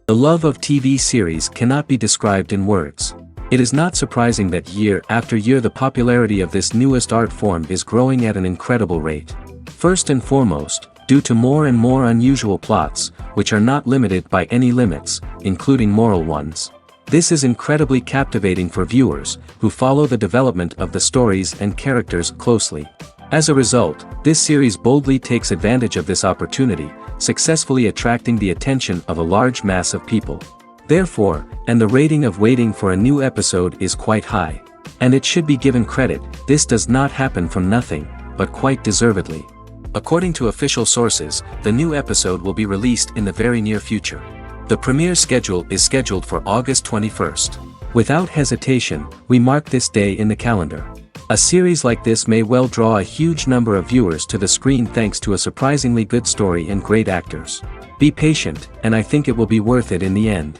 The love of TV series cannot be described in words. It is not surprising that year after year the popularity of this newest art form is growing at an incredible rate. First and foremost, due to more and more unusual plots, which are not limited by any limits, including moral ones. This is incredibly captivating for viewers, who follow the development of the stories and characters closely. As a result, this series boldly takes advantage of this opportunity, successfully attracting the attention of a large mass of people. Therefore, and the rating of waiting for a new episode is quite high. And it should be given credit, this does not happen from nothing, but quite deservedly. According to official sources, the new episode will be released in the very near future. The premiere schedule is scheduled for August 21st. Without hesitation, we mark this day in the calendar. A series like this may well draw a huge number of viewers to the screen thanks to a surprisingly good story and great actors. Be patient, and I think it will be worth it in the end.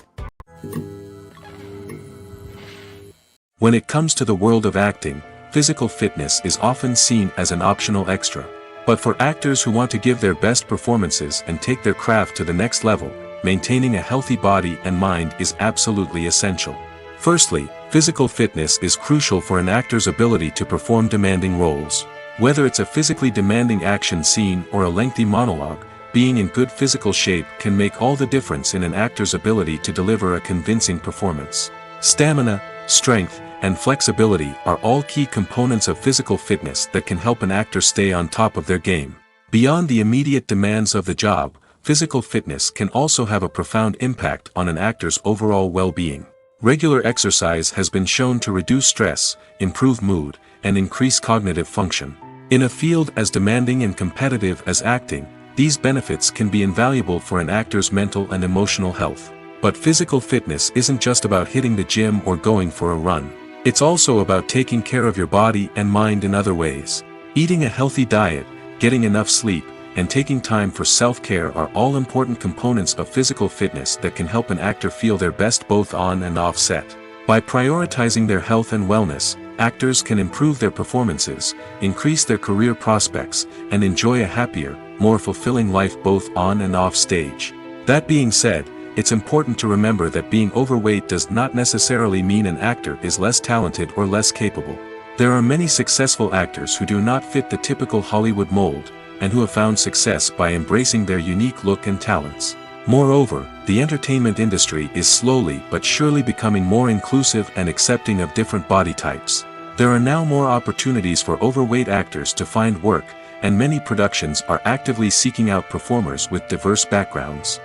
When it comes to the world of acting, physical fitness is often seen as an optional extra. But for actors who want to give their best performances and take their craft to the next level, maintaining a healthy body and mind is absolutely essential. Firstly, physical fitness is crucial for an actor's ability to perform demanding roles. Whether it's a physically demanding action scene or a lengthy monologue, being in good physical shape can make all the difference in an actor's ability to deliver a convincing performance. Stamina, strength, and flexibility are all key components of physical fitness that can help an actor stay on top of their game. Beyond the immediate demands of the job, physical fitness can also have a profound impact on an actor's overall well-being. Regular exercise has been shown to reduce stress, improve mood, and increase cognitive function. In a field as demanding and competitive as acting, these benefits can be invaluable for an actor's mental and emotional health. But physical fitness isn't just about hitting the gym or going for a run. It's also about taking care of your body and mind in other ways. Eating a healthy diet, getting enough sleep, and taking time for self-care are all important components of physical fitness that can help an actor feel their best both on and off set. By prioritizing their health and wellness, actors can improve their performances, increase their career prospects, and enjoy a happier, more fulfilling life both on and off stage. That being said, it's important to remember that being overweight does not necessarily mean an actor is less talented or less capable. There are many successful actors who do not fit the typical Hollywood mold, and who have found success by embracing their unique look and talents. Moreover, the entertainment industry is slowly but surely becoming more inclusive and accepting of different body types. There are now more opportunities for overweight actors to find work, and many productions are actively seeking out performers with diverse backgrounds.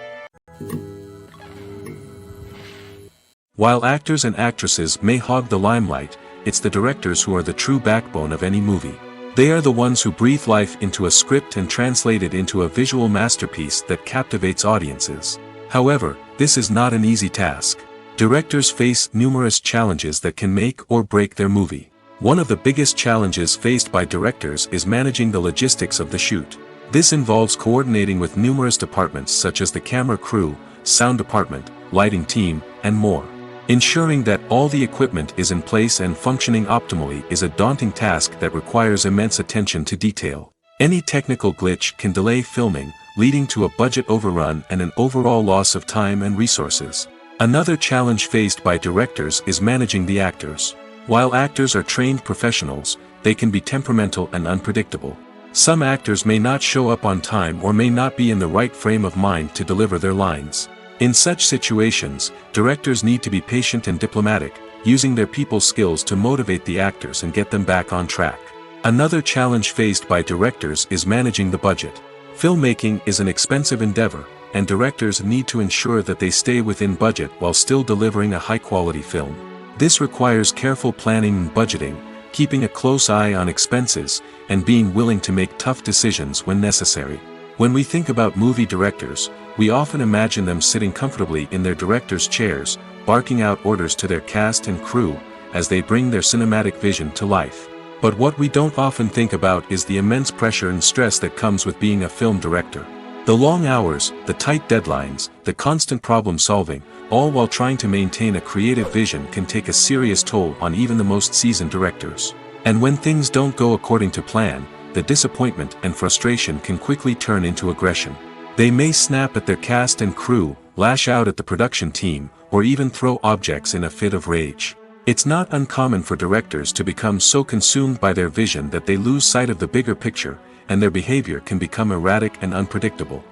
While actors and actresses may hog the limelight, it's the directors who are the true backbone of any movie. They are the ones who breathe life into a script and translate it into a visual masterpiece that captivates audiences. However, this is not an easy task. Directors face numerous challenges that can make or break their movie. One of the biggest challenges faced by directors is managing the logistics of the shoot. This involves coordinating with numerous departments such as the camera crew, sound department, lighting team, and more. Ensuring that all the equipment is in place and functioning optimally is a daunting task that requires immense attention to detail. Any technical glitch can delay filming, leading to a budget overrun and an overall loss of time and resources. Another challenge faced by directors is managing the actors. While actors are trained professionals, they can be temperamental and unpredictable. Some actors may not show up on time or may not be in the right frame of mind to deliver their lines. In such situations, directors need to be patient and diplomatic, using their people skills to motivate the actors and get them back on track. Another challenge faced by directors is managing the budget. Filmmaking is an expensive endeavor, and directors need to ensure that they stay within budget while still delivering a high-quality film. This requires careful planning and budgeting, keeping a close eye on expenses, and being willing to make tough decisions when necessary. When we think about movie directors, we often imagine them sitting comfortably in their director's chairs, barking out orders to their cast and crew, as they bring their cinematic vision to life. But what we don't often think about is the immense pressure and stress that comes with being a film director. The long hours, the tight deadlines, the constant problem solving, all while trying to maintain a creative vision can take a serious toll on even the most seasoned directors. And when things don't go according to plan, the disappointment and frustration can quickly turn into aggression. They may snap at their cast and crew, lash out at the production team, or even throw objects in a fit of rage. It's not uncommon for directors to become so consumed by their vision that they lose sight of the bigger picture, and their behavior can become erratic and unpredictable.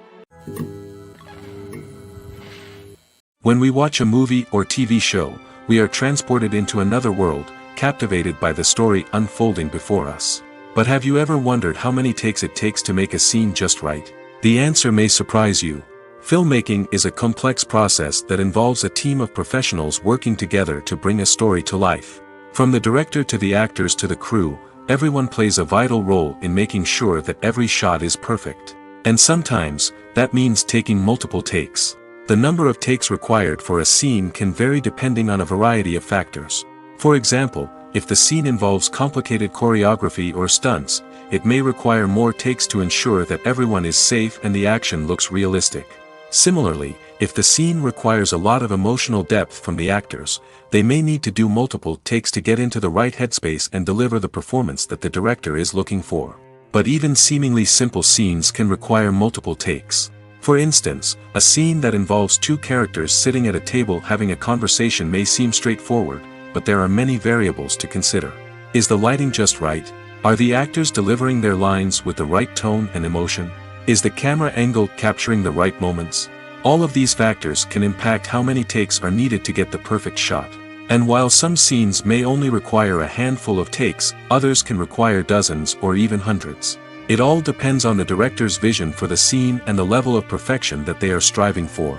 When we watch a movie or TV show, we are transported into another world, captivated by the story unfolding before us. But have you ever wondered how many takes it takes to make a scene just right? The answer may surprise you. Filmmaking is a complex process that involves a team of professionals working together to bring a story to life. From the director to the actors to the crew, everyone plays a vital role in making sure that every shot is perfect. And sometimes, that means taking multiple takes. The number of takes required for a scene can vary depending on a variety of factors. For example, if the scene involves complicated choreography or stunts, it may require more takes to ensure that everyone is safe and the action looks realistic. Similarly, if the scene requires a lot of emotional depth from the actors, they may need to do multiple takes to get into the right headspace and deliver the performance that the director is looking for. But even seemingly simple scenes can require multiple takes. For instance, a scene that involves two characters sitting at a table having a conversation may seem straightforward, but there are many variables to consider. Is the lighting just right? Are the actors delivering their lines with the right tone and emotion? Is the camera angle capturing the right moments? All of these factors can impact how many takes are needed to get the perfect shot. And while some scenes may only require a handful of takes, others can require dozens or even hundreds. It all depends on the director's vision for the scene and the level of perfection that they are striving for.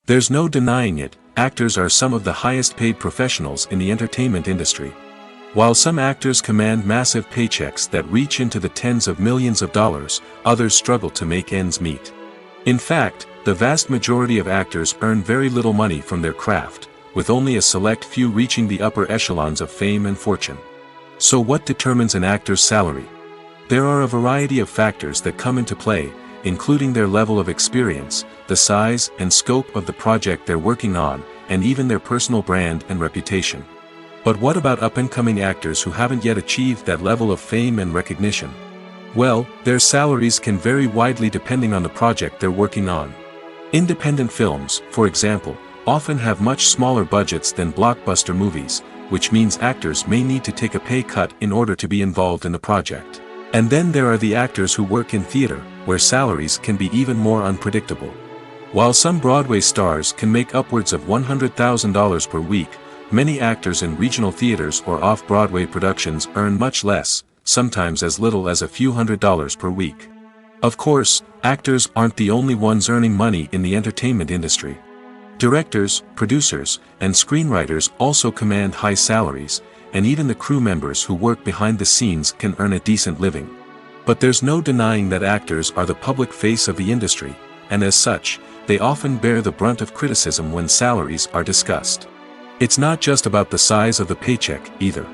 There's no denying it, actors are some of the highest paid professionals in the entertainment industry. While some actors command massive paychecks that reach into the tens of millions of dollars, others struggle to make ends meet. In fact, the vast majority of actors earn very little money from their craft, with only a select few reaching the upper echelons of fame and fortune. So what determines an actor's salary? There are a variety of factors that come into play, including their level of experience, the size and scope of the project they're working on, and even their personal brand and reputation. But what about up-and-coming actors who haven't yet achieved that level of fame and recognition? Well, their salaries can vary widely depending on the project they're working on. Independent films, for example, often have much smaller budgets than blockbuster movies, which means actors may need to take a pay cut in order to be involved in the project. And then there are the actors who work in theater, where salaries can be even more unpredictable. While some Broadway stars can make upwards of $100,000 per week, many actors in regional theaters or off-Broadway productions earn much less, sometimes as little as a few $100s per week. Of course, actors aren't the only ones earning money in the entertainment industry. Directors, producers, and screenwriters also command high salaries, and even the crew members who work behind the scenes can earn a decent living. But there's no denying that actors are the public face of the industry, and as such, they often bear the brunt of criticism when salaries are discussed. It's not just about the size of the paycheck, either.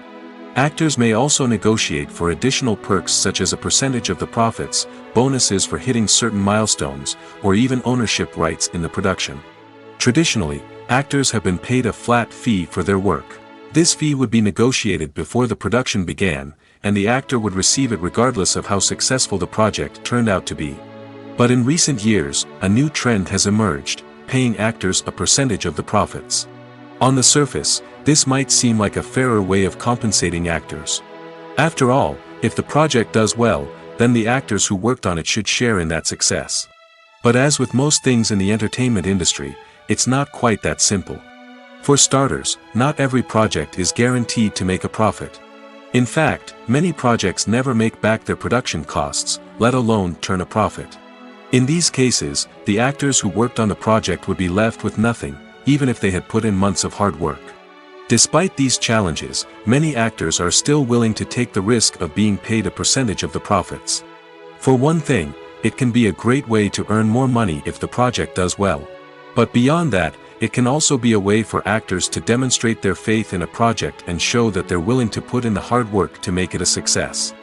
Actors may also negotiate for additional perks such as a percentage of the profits, bonuses for hitting certain milestones, or even ownership rights in the production. Traditionally, actors have been paid a flat fee for their work. This fee would be negotiated before the production began, and the actor would receive it regardless of how successful the project turned out to be. But in recent years, a new trend has emerged, paying actors a percentage of the profits. On the surface, this might seem like a fairer way of compensating actors. After all, if the project does well, then the actors who worked on it should share in that success. But as with most things in the entertainment industry, it's not quite that simple. For starters, not every project is guaranteed to make a profit. In fact, many projects never make back their production costs, let alone turn a profit. In these cases, the actors who worked on the project would be left with nothing, even if they had put in months of hard work. Despite these challenges, many actors are still willing to take the risk of being paid a percentage of the profits. For one thing, it can be a great way to earn more money if the project does well. But beyond that, it can also be a way for actors to demonstrate their faith in a project and show that they're willing to put in the hard work to make it a success.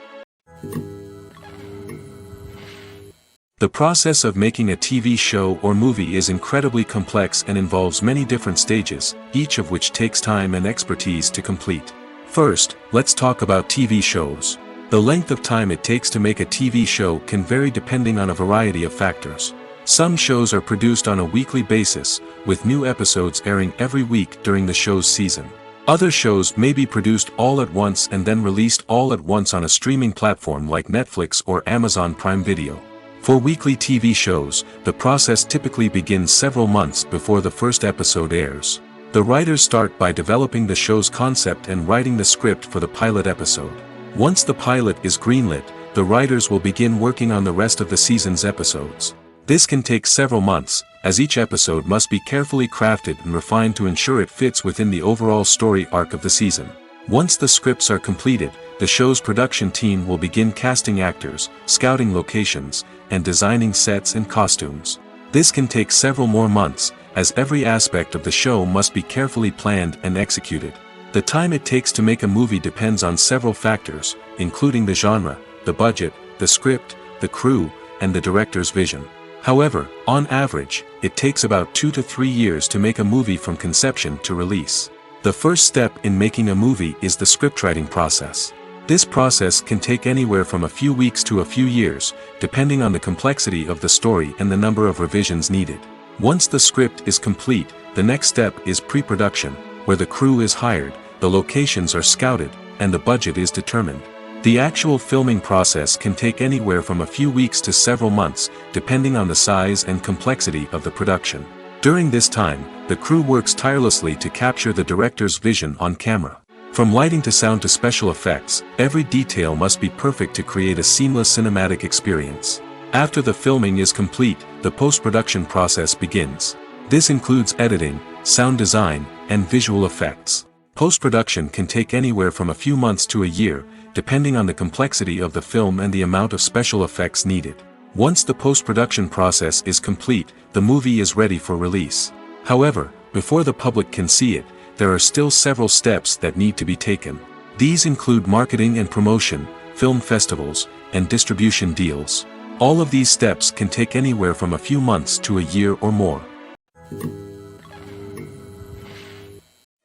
The process of making a TV show or movie is incredibly complex and involves many different stages, each of which takes time and expertise to complete. First, let's talk about TV shows. The length of time it takes to make a TV show can vary depending on a variety of factors. Some shows are produced on a weekly basis, with new episodes airing every week during the show's season. Other shows may be produced all at once and then released all at once on a streaming platform like Netflix or Amazon Prime Video. For weekly TV shows, the process typically begins several months before the first episode airs. The writers start by developing the show's concept and writing the script for the pilot episode. Once the pilot is greenlit, the writers will begin working on the rest of the season's episodes. This can take several months, as each episode must be carefully crafted and refined to ensure it fits within the overall story arc of the season. Once the scripts are completed, the show's production team will begin casting actors, scouting locations, and designing sets and costumes. This can take several more months, as every aspect of the show must be carefully planned and executed. The time it takes to make a movie depends on several factors, including the genre, the budget, the script, the crew, and the director's vision. However, on average, it takes about 2 to 3 years to make a movie from conception to release. The first step in making a movie is the scriptwriting process. This process can take anywhere from a few weeks to a few years, depending on the complexity of the story and the number of revisions needed. Once the script is complete, the next step is pre-production, where the crew is hired, the locations are scouted, and the budget is determined. The actual filming process can take anywhere from a few weeks to several months, depending on the size and complexity of the production. During this time, the crew works tirelessly to capture the director's vision on camera. From lighting to sound to special effects, every detail must be perfect to create a seamless cinematic experience. After the filming is complete, the post-production process begins. This includes editing, sound design, and visual effects. Post-production can take anywhere from a few months to a year, depending on the complexity of the film and the amount of special effects needed. Once the post-production process is complete, the movie is ready for release. However, before the public can see it, there are still several steps that need to be taken. These include marketing and promotion, film festivals, and distribution deals. All of these steps can take anywhere from a few months to a year or more.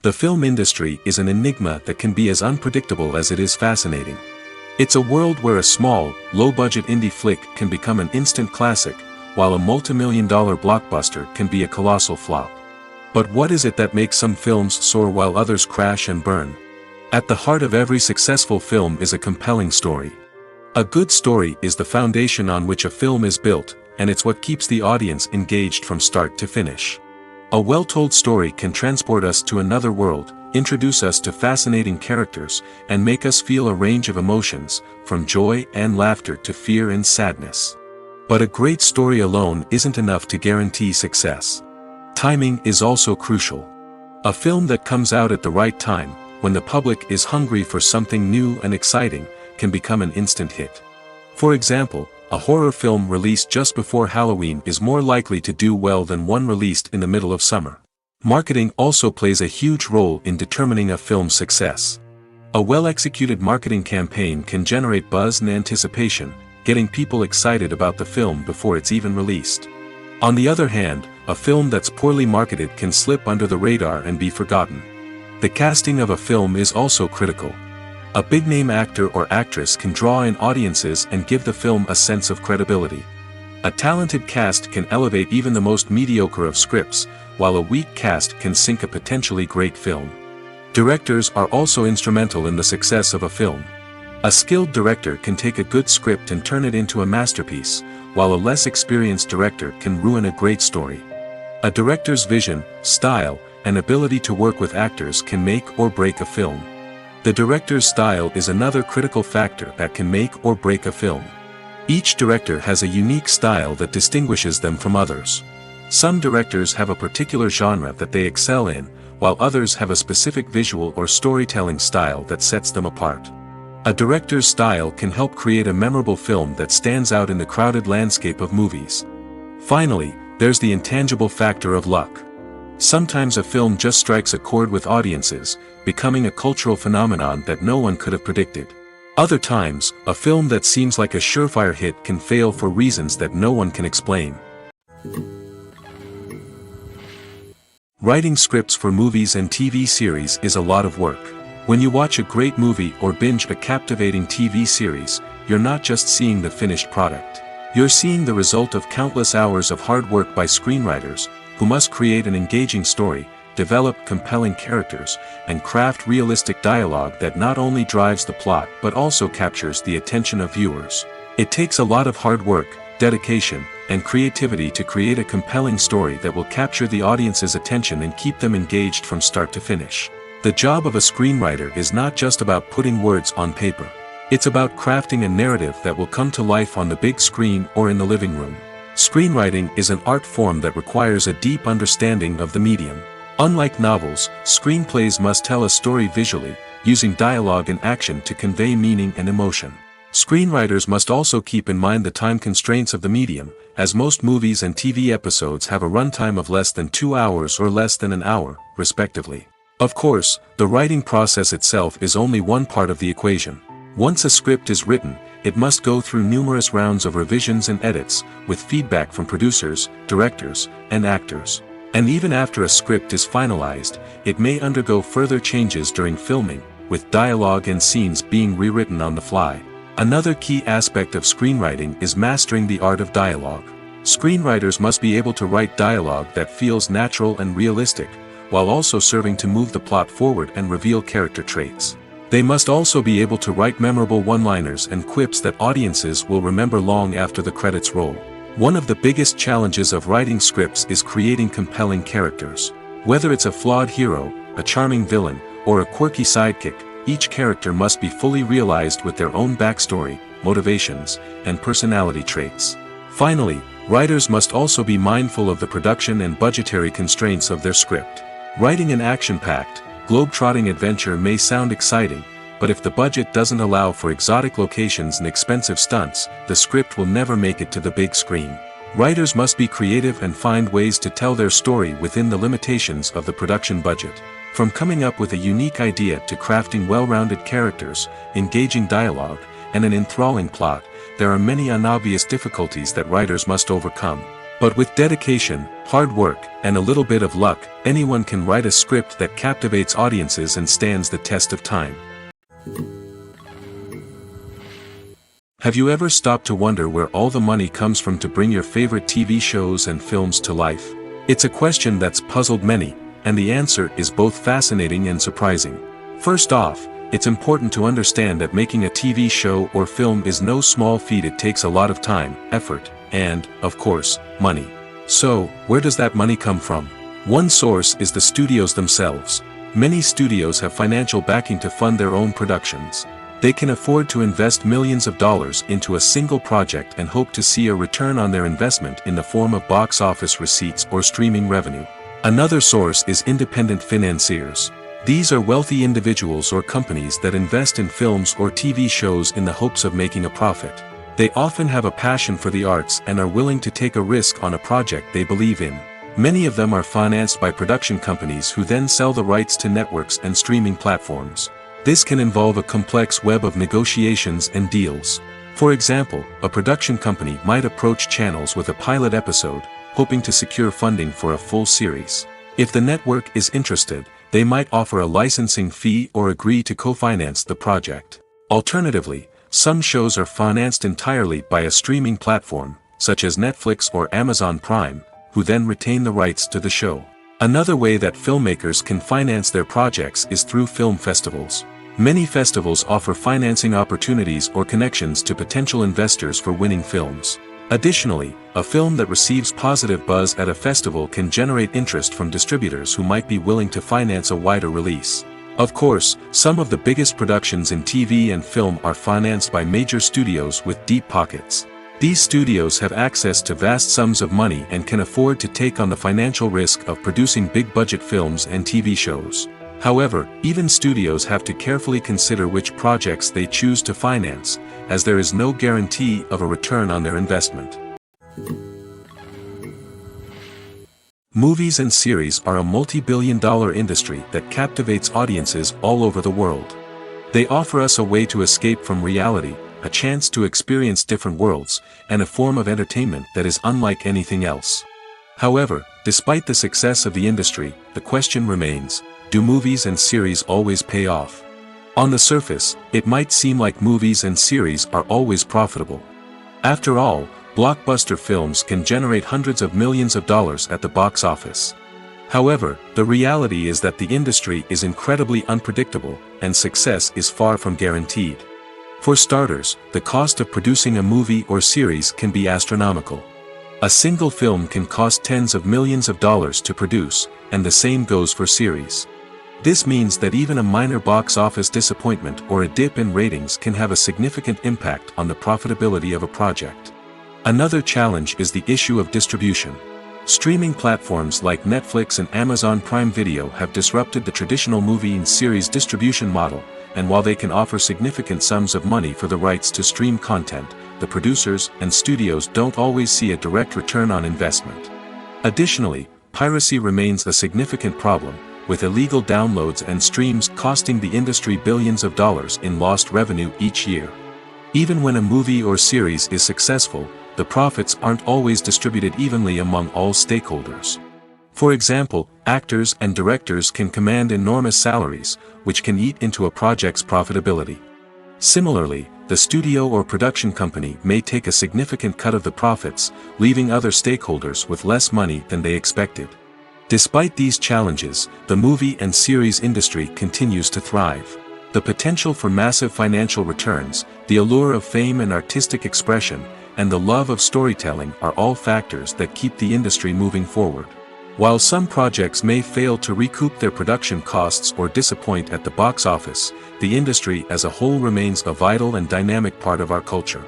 The film industry is an enigma that can be as unpredictable as it is fascinating. It's a world where a small, low-budget indie flick can become an instant classic, while a multi-million-dollar blockbuster can be a colossal flop. But what is it that makes some films soar while others crash and burn? At the heart of every successful film is a compelling story. A good story is the foundation on which a film is built, and it's what keeps the audience engaged from start to finish. A well-told story can transport us to another world, introduce us to fascinating characters, and make us feel a range of emotions, from joy and laughter to fear and sadness. But a great story alone isn't enough to guarantee success. Timing is also crucial. A film that comes out at the right time, when the public is hungry for something new and exciting, can become an instant hit. For example, a horror film released just before Halloween is more likely to do well than one released in the middle of summer. Marketing also plays a huge role in determining a film's success. A well-executed marketing campaign can generate buzz and anticipation, getting people excited about the film before it's even released. On the other hand, a film that's poorly marketed can slip under the radar and be forgotten. The casting of a film is also critical. A big-name actor or actress can draw in audiences and give the film a sense of credibility. A talented cast can elevate even the most mediocre of scripts, while a weak cast can sink a potentially great film. Directors are also instrumental in the success of a film. A skilled director can take a good script and turn it into a masterpiece, while a less experienced director can ruin a great story. A director's vision, style, and ability to work with actors can make or break a film. The director's style is another critical factor that can make or break a film. Each director has a unique style that distinguishes them from others. Some directors have a particular genre that they excel in, while others have a specific visual or storytelling style that sets them apart. A director's style can help create a memorable film that stands out in the crowded landscape of movies. Finally, there's the intangible factor of luck. Sometimes a film just strikes a chord with audiences, becoming a cultural phenomenon that no one could have predicted. Other times, a film that seems like a surefire hit can fail for reasons that no one can explain. Writing scripts for movies and TV series is a lot of work. When you watch a great movie or binge a captivating TV series, you're not just seeing the finished product. You're seeing the result of countless hours of hard work by screenwriters, who must create an engaging story, develop compelling characters, and craft realistic dialogue that not only drives the plot but also captures the attention of viewers. It takes a lot of hard work, dedication, and creativity to create a compelling story that will capture the audience's attention and keep them engaged from start to finish. The job of a screenwriter is not just about putting words on paper. It's about crafting a narrative that will come to life on the big screen or in the living room. Screenwriting is an art form that requires a deep understanding of the medium. Unlike novels, screenplays must tell a story visually, using dialogue and action to convey meaning and emotion. Screenwriters must also keep in mind the time constraints of the medium, as most movies and TV episodes have a runtime of less than 2 hours or less than an hour, respectively. Of course, the writing process itself is only one part of the equation. Once a script is written, it must go through numerous rounds of revisions and edits, with feedback from producers, directors, and actors. And even after a script is finalized, it may undergo further changes during filming, with dialogue and scenes being rewritten on the fly. Another key aspect of screenwriting is mastering the art of dialogue. Screenwriters must be able to write dialogue that feels natural and realistic, while also serving to move the plot forward and reveal character traits. They must also be able to write memorable one-liners and quips that audiences will remember long after the credits roll. One of the biggest challenges of writing scripts is creating compelling characters. Whether it's a flawed hero, a charming villain, or a quirky sidekick, each character must be fully realized with their own backstory, motivations, and personality traits. Finally, writers must also be mindful of the production and budgetary constraints of their script. Writing an action-packed, globe-trotting adventure may sound exciting, but if the budget doesn't allow for exotic locations and expensive stunts, the script will never make it to the big screen. Writers must be creative and find ways to tell their story within the limitations of the production budget. From coming up with a unique idea to crafting well-rounded characters, engaging dialogue, and an enthralling plot, there are many unobvious difficulties that writers must overcome. But with dedication, hard work, and a little bit of luck, anyone can write a script that captivates audiences and stands the test of time. Have you ever stopped to wonder where all the money comes from to bring your favorite TV shows and films to life? It's a question that's puzzled many, and the answer is both fascinating and surprising. First off, it's important to understand that making a TV show or film is no small feat. It takes a lot of time, effort, and, of course, money. So, where does that money come from? One source is the studios themselves. Many studios have financial backing to fund their own productions. They can afford to invest millions of dollars into a single project and hope to see a return on their investment in the form of box office receipts or streaming revenue. Another source is independent financiers. These are wealthy individuals or companies that invest in films or TV shows in the hopes of making a profit. They often have a passion for the arts and are willing to take a risk on a project they believe in. Many of them are financed by production companies who then sell the rights to networks and streaming platforms. This can involve a complex web of negotiations and deals. For example, a production company might approach channels with a pilot episode, hoping to secure funding for a full series. If the network is interested, they might offer a licensing fee or agree to co-finance the project. Alternatively, some shows are financed entirely by a streaming platform, such as Netflix or Amazon Prime, who then retain the rights to the show. Another way that filmmakers can finance their projects is through film festivals. Many festivals offer financing opportunities or connections to potential investors for winning films. Additionally, a film that receives positive buzz at a festival can generate interest from distributors who might be willing to finance a wider release. Of course, some of the biggest productions in TV and film are financed by major studios with deep pockets. These studios have access to vast sums of money and can afford to take on the financial risk of producing big-budget films and TV shows. However, even studios have to carefully consider which projects they choose to finance, as there is no guarantee of a return on their investment. Movies and series are a multi-billion-dollar industry that captivates audiences all over the world. They offer us a way to escape from reality, a chance to experience different worlds, and a form of entertainment that is unlike anything else. However, despite the success of the industry, the question remains, do movies and series always pay off? On the surface, it might seem like movies and series are always profitable. After all, blockbuster films can generate hundreds of millions of dollars at the box office. However, the reality is that the industry is incredibly unpredictable, and success is far from guaranteed. For starters, the cost of producing a movie or series can be astronomical. A single film can cost tens of millions of dollars to produce, and the same goes for series. This means that even a minor box office disappointment or a dip in ratings can have a significant impact on the profitability of a project. Another challenge is the issue of distribution. Streaming platforms like Netflix and Amazon Prime Video have disrupted the traditional movie and series distribution model, and while they can offer significant sums of money for the rights to stream content, the producers and studios don't always see a direct return on investment. Additionally, piracy remains a significant problem, with illegal downloads and streams costing the industry billions of dollars in lost revenue each year. Even when a movie or series is successful, the profits aren't always distributed evenly among all stakeholders. For example, actors and directors can command enormous salaries, which can eat into a project's profitability. Similarly, the studio or production company may take a significant cut of the profits, leaving other stakeholders with less money than they expected. Despite these challenges, the movie and series industry continues to thrive. The potential for massive financial returns, the allure of fame and artistic expression, and the love of storytelling are all factors that keep the industry moving forward. While some projects may fail to recoup their production costs or disappoint at the box office, the industry as a whole remains a vital and dynamic part of our culture.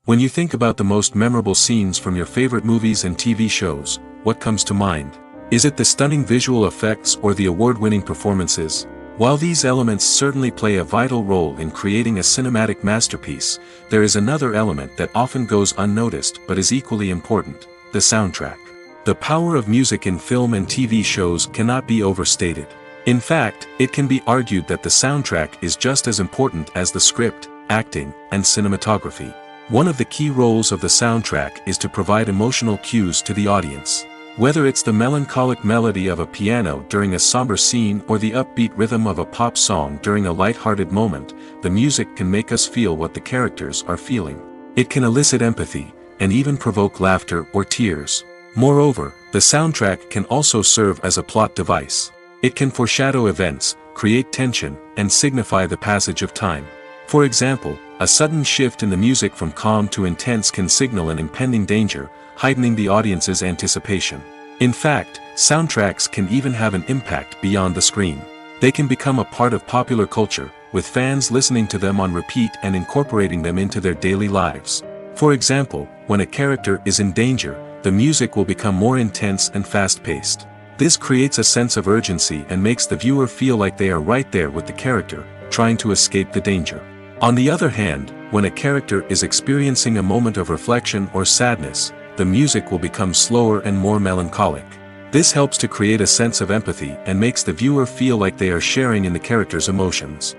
When you think about the most memorable scenes from your favorite movies and TV shows, what comes to mind? Is it the stunning visual effects or the award-winning performances? While these elements certainly play a vital role in creating a cinematic masterpiece, there is another element that often goes unnoticed but is equally important: the soundtrack. The power of music in film and TV shows cannot be overstated. In fact, it can be argued that the soundtrack is just as important as the script, acting, and cinematography. One of the key roles of the soundtrack is to provide emotional cues to the audience. Whether it's the melancholic melody of a piano during a somber scene or the upbeat rhythm of a pop song during a light-hearted moment, the music can make us feel what the characters are feeling. It can elicit empathy, and even provoke laughter or tears. Moreover, the soundtrack can also serve as a plot device. It can foreshadow events, create tension, and signify the passage of time. For example, a sudden shift in the music from calm to intense can signal an impending danger, heightening the audience's anticipation. In fact, soundtracks can even have an impact beyond the screen. They can become a part of popular culture, with fans listening to them on repeat and incorporating them into their daily lives. For example, when a character is in danger, the music will become more intense and fast-paced. This creates a sense of urgency and makes the viewer feel like they are right there with the character, trying to escape the danger. On the other hand, when a character is experiencing a moment of reflection or sadness, the music will become slower and more melancholic. This helps to create a sense of empathy and makes the viewer feel like they are sharing in the character's emotions.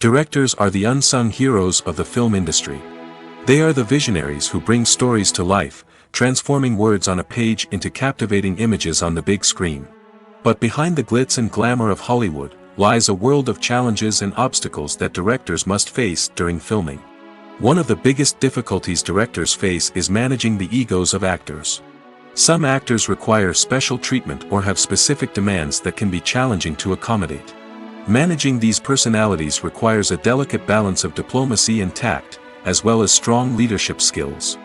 Directors are the unsung heroes of the film industry. They are the visionaries who bring stories to life, transforming words on a page into captivating images on the big screen. But behind the glitz and glamour of Hollywood lies a world of challenges and obstacles that directors must face during filming. One of the biggest difficulties directors face is managing the egos of actors. Some actors require special treatment or have specific demands that can be challenging to accommodate. Managing these personalities requires a delicate balance of diplomacy and tact, as well as strong leadership skills.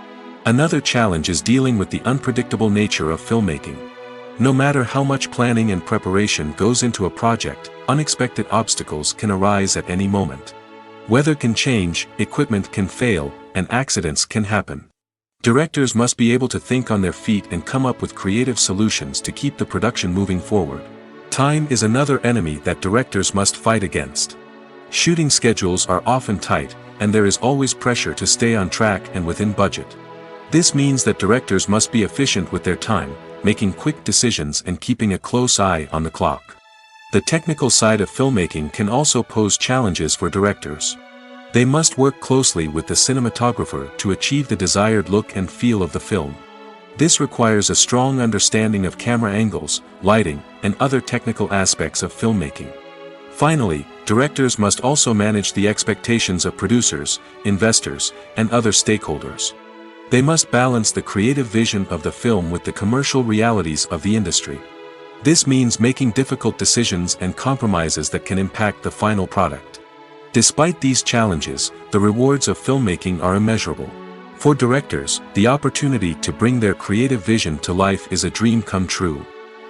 Another challenge is dealing with the unpredictable nature of filmmaking. No matter how much planning and preparation goes into a project, unexpected obstacles can arise at any moment. Weather can change, equipment can fail, and accidents can happen. Directors must be able to think on their feet and come up with creative solutions to keep the production moving forward. Time is another enemy that directors must fight against. Shooting schedules are often tight, and there is always pressure to stay on track and within budget. This means that directors must be efficient with their time, making quick decisions and keeping a close eye on the clock. The technical side of filmmaking can also pose challenges for directors. They must work closely with the cinematographer to achieve the desired look and feel of the film. This requires a strong understanding of camera angles, lighting, and other technical aspects of filmmaking. Finally, directors must also manage the expectations of producers, investors, and other stakeholders. They must balance the creative vision of the film with the commercial realities of the industry. This means making difficult decisions and compromises that can impact the final product. Despite these challenges, the rewards of filmmaking are immeasurable. For directors, the opportunity to bring their creative vision to life is a dream come true.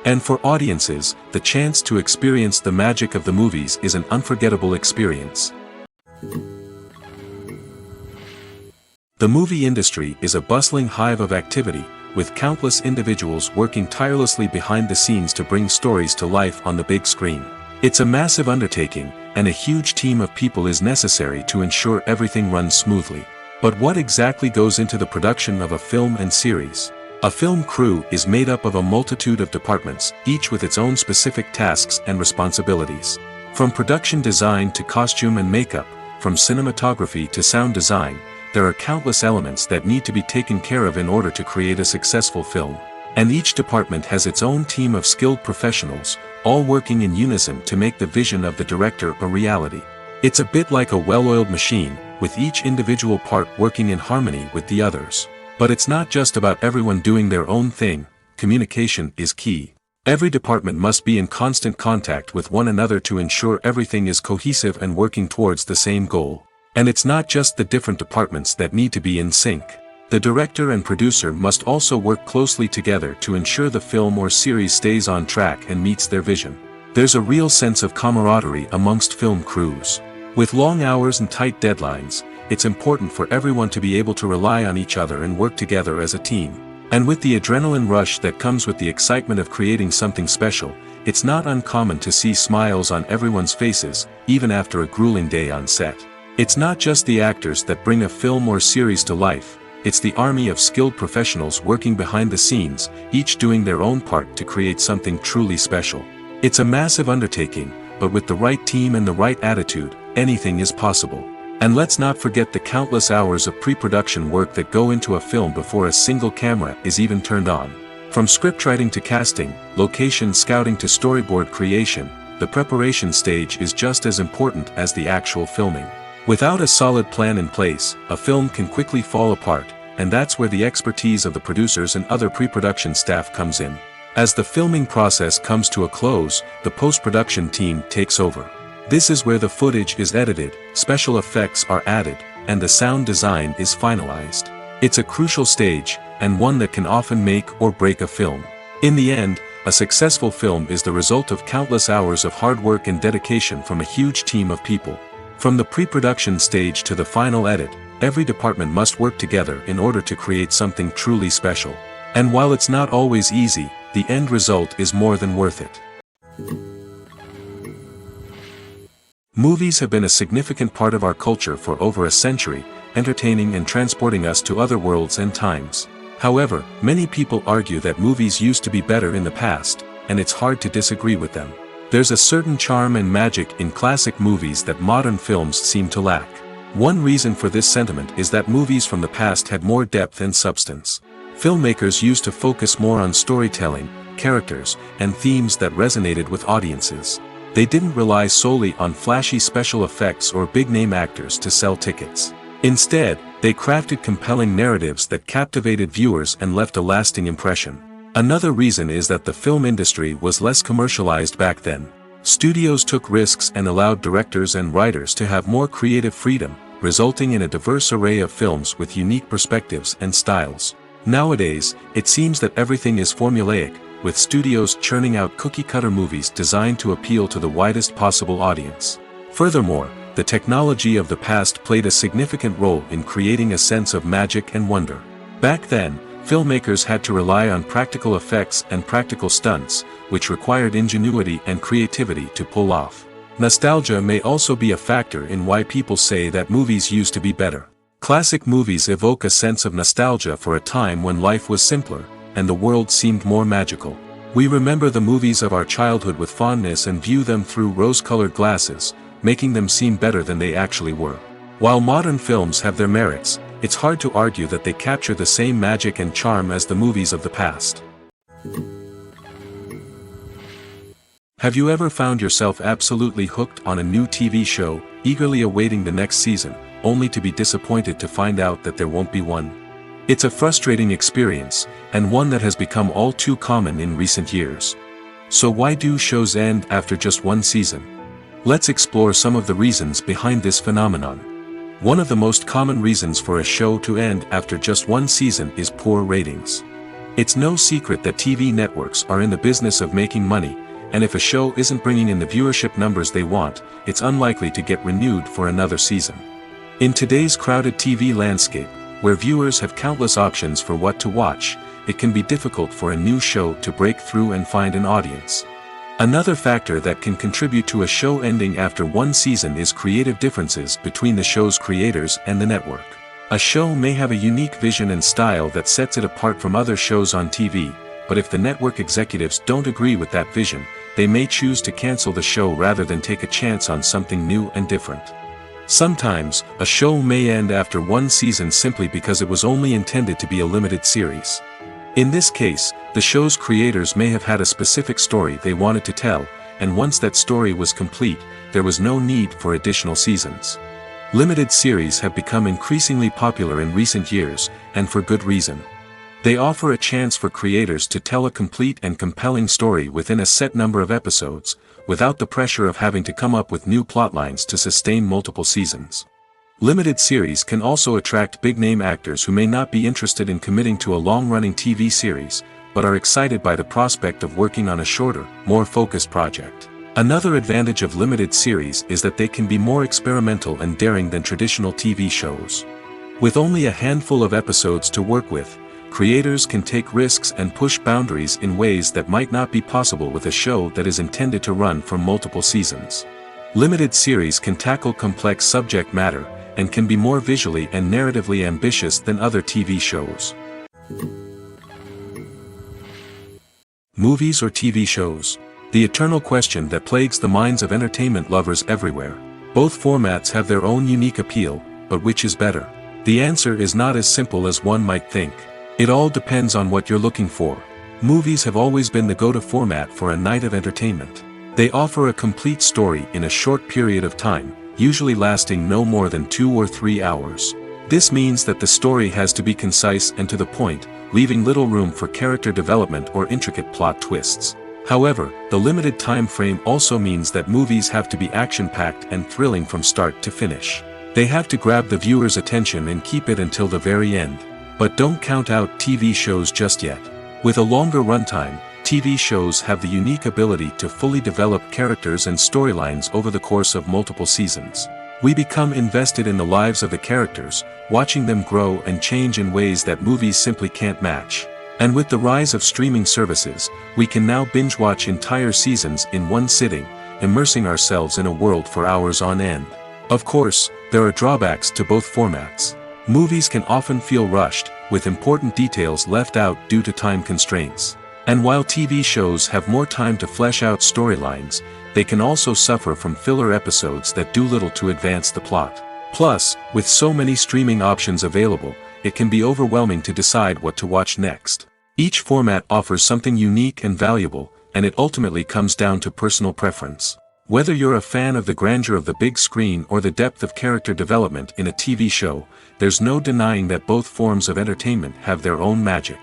And for audiences, the chance to experience the magic of the movies is an unforgettable experience. The movie industry is a bustling hive of activity, with countless individuals working tirelessly behind the scenes to bring stories to life on the big screen. It's a massive undertaking, and a huge team of people is necessary to ensure everything runs smoothly. But what exactly goes into the production of a film and series? A film crew is made up of a multitude of departments, each with its own specific tasks and responsibilities. From production design to costume and makeup, from cinematography to sound design, there are countless elements that need to be taken care of in order to create a successful film. And each department has its own team of skilled professionals, all working in unison to make the vision of the director a reality. It's a bit like a well-oiled machine, with each individual part working in harmony with the others. But it's not just about everyone doing their own thing. Communication is key. Every department must be in constant contact with one another to ensure everything is cohesive and working towards the same goal. And it's not just the different departments that need to be in sync. The director and producer must also work closely together to ensure the film or series stays on track and meets their vision. There's a real sense of camaraderie amongst film crews. With long hours and tight deadlines, it's important for everyone to be able to rely on each other and work together as a team. And with the adrenaline rush that comes with the excitement of creating something special, it's not uncommon to see smiles on everyone's faces, even after a grueling day on set. It's not just the actors that bring a film or series to life, it's the army of skilled professionals working behind the scenes, each doing their own part to create something truly special. It's a massive undertaking, but with the right team and the right attitude, anything is possible. And let's not forget the countless hours of pre-production work that go into a film before a single camera is even turned on. From scriptwriting to casting, location scouting to storyboard creation, the preparation stage is just as important as the actual filming. Without a solid plan in place, a film can quickly fall apart, and that's where the expertise of the producers and other pre-production staff comes in. As the filming process comes to a close, the post-production team takes over. This is where the footage is edited, special effects are added, and the sound design is finalized. It's a crucial stage, and one that can often make or break a film. In the end, a successful film is the result of countless hours of hard work and dedication from a huge team of people. From the pre-production stage to the final edit, every department must work together in order to create something truly special. And while it's not always easy, the end result is more than worth it. Movies have been a significant part of our culture for over a century, entertaining and transporting us to other worlds and times. However, many people argue that movies used to be better in the past, and it's hard to disagree with them. There's a certain charm and magic in classic movies that modern films seem to lack. One reason for this sentiment is that movies from the past had more depth and substance. Filmmakers used to focus more on storytelling, characters, and themes that resonated with audiences. They didn't rely solely on flashy special effects or big-name actors to sell tickets. Instead, they crafted compelling narratives that captivated viewers and left a lasting impression. Another reason is that the film industry was less commercialized back then. Studios took risks and allowed directors and writers to have more creative freedom, resulting in a diverse array of films with unique perspectives and styles. Nowadays, it seems that everything is formulaic, with studios churning out cookie-cutter movies designed to appeal to the widest possible audience. Furthermore, the technology of the past played a significant role in creating a sense of magic and wonder. Back then, filmmakers had to rely on practical effects and practical stunts, which required ingenuity and creativity to pull off. Nostalgia may also be a factor in why people say that movies used to be better. Classic movies evoke a sense of nostalgia for a time when life was simpler, and the world seemed more magical. We remember the movies of our childhood with fondness and view them through rose-colored glasses, making them seem better than they actually were. While modern films have their merits, it's hard to argue that they capture the same magic and charm as the movies of the past. Have you ever found yourself absolutely hooked on a new TV show, eagerly awaiting the next season, only to be disappointed to find out that there won't be one? It's a frustrating experience, and one that has become all too common in recent years. So why do shows end after just one season? Let's explore some of the reasons behind this phenomenon. One of the most common reasons for a show to end after just one season is poor ratings. It's no secret that TV networks are in the business of making money, and if a show isn't bringing in the viewership numbers they want, it's unlikely to get renewed for another season. In today's crowded TV landscape, where viewers have countless options for what to watch, it can be difficult for a new show to break through and find an audience. Another factor that can contribute to a show ending after one season is creative differences between the show's creators and the network. A show may have a unique vision and style that sets it apart from other shows on TV, but if the network executives don't agree with that vision, they may choose to cancel the show rather than take a chance on something new and different. Sometimes, a show may end after one season simply because it was only intended to be a limited series. In this case, the show's creators may have had a specific story they wanted to tell, and once that story was complete, there was no need for additional seasons. Limited series have become increasingly popular in recent years, and for good reason. They offer a chance for creators to tell a complete and compelling story within a set number of episodes, without the pressure of having to come up with new plotlines to sustain multiple seasons. Limited series can also attract big-name actors who may not be interested in committing to a long-running TV series, but are excited by the prospect of working on a shorter, more focused project. Another advantage of limited series is that they can be more experimental and daring than traditional TV shows. With only a handful of episodes to work with, creators can take risks and push boundaries in ways that might not be possible with a show that is intended to run for multiple seasons. Limited series can tackle complex subject matter, and can be more visually and narratively ambitious than other TV shows. Movies or TV shows? The eternal question that plagues the minds of entertainment lovers everywhere. Both formats have their own unique appeal, but which is better? The answer is not as simple as one might think. It all depends on what you're looking for. Movies have always been the go-to format for a night of entertainment. They offer a complete story in a short period of time, usually lasting no more than 2 or 3 hours. This means that the story has to be concise and to the point, leaving little room for character development or intricate plot twists. However, the limited time frame also means that movies have to be action-packed and thrilling from start to finish. They have to grab the viewer's attention and keep it until the very end. But don't count out TV shows just yet. With a longer runtime, TV shows have the unique ability to fully develop characters and storylines over the course of multiple seasons. We become invested in the lives of the characters, watching them grow and change in ways that movies simply can't match. And with the rise of streaming services, we can now binge-watch entire seasons in one sitting, immersing ourselves in a world for hours on end. Of course, there are drawbacks to both formats. Movies can often feel rushed, with important details left out due to time constraints. And while TV shows have more time to flesh out storylines, they can also suffer from filler episodes that do little to advance the plot. Plus, with so many streaming options available, it can be overwhelming to decide what to watch next. Each format offers something unique and valuable, and it ultimately comes down to personal preference. Whether you're a fan of the grandeur of the big screen or the depth of character development in a TV show, there's no denying that both forms of entertainment have their own magic.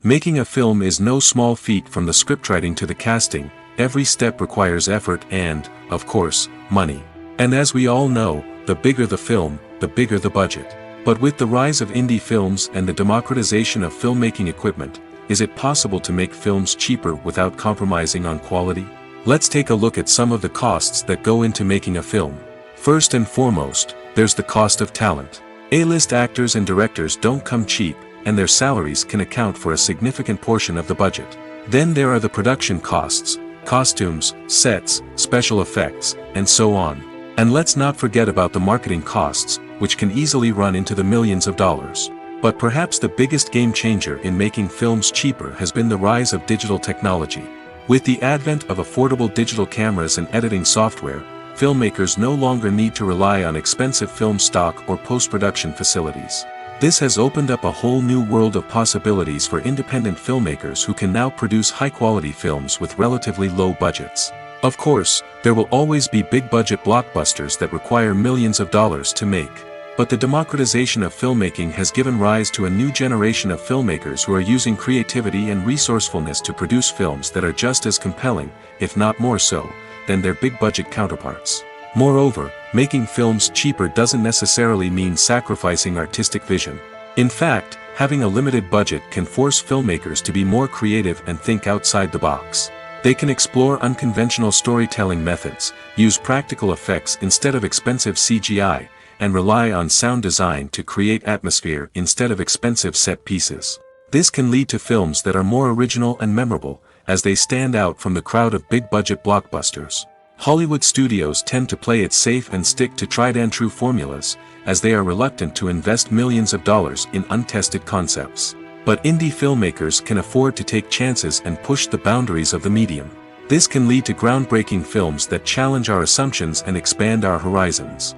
Making a film is no small feat. From the scriptwriting to the casting, every step requires effort and, of course, money. And as we all know, the bigger the film, the bigger the budget. But with the rise of indie films and the democratization of filmmaking equipment, is it possible to make films cheaper without compromising on quality? Let's take a look at some of the costs that go into making a film. First and foremost, there's the cost of talent. A-list actors and directors don't come cheap, and their salaries can account for a significant portion of the budget. Then there are the production costs, costumes, sets, special effects, and so on. And let's not forget about the marketing costs, which can easily run into the millions of dollars. But perhaps the biggest game changer in making films cheaper has been the rise of digital technology. With the advent of affordable digital cameras and editing software, filmmakers no longer need to rely on expensive film stock or post-production facilities. This has opened up a whole new world of possibilities for independent filmmakers who can now produce high-quality films with relatively low budgets. Of course, there will always be big-budget blockbusters that require millions of dollars to make. But the democratization of filmmaking has given rise to a new generation of filmmakers who are using creativity and resourcefulness to produce films that are just as compelling, if not more so, than their big-budget counterparts. Moreover, making films cheaper doesn't necessarily mean sacrificing artistic vision. In fact, having a limited budget can force filmmakers to be more creative and think outside the box. They can explore unconventional storytelling methods, use practical effects instead of expensive CGI, and rely on sound design to create atmosphere instead of expensive set pieces. This can lead to films that are more original and memorable, as they stand out from the crowd of big-budget blockbusters. Hollywood studios tend to play it safe and stick to tried-and-true formulas, as they are reluctant to invest millions of dollars in untested concepts. But indie filmmakers can afford to take chances and push the boundaries of the medium. This can lead to groundbreaking films that challenge our assumptions and expand our horizons.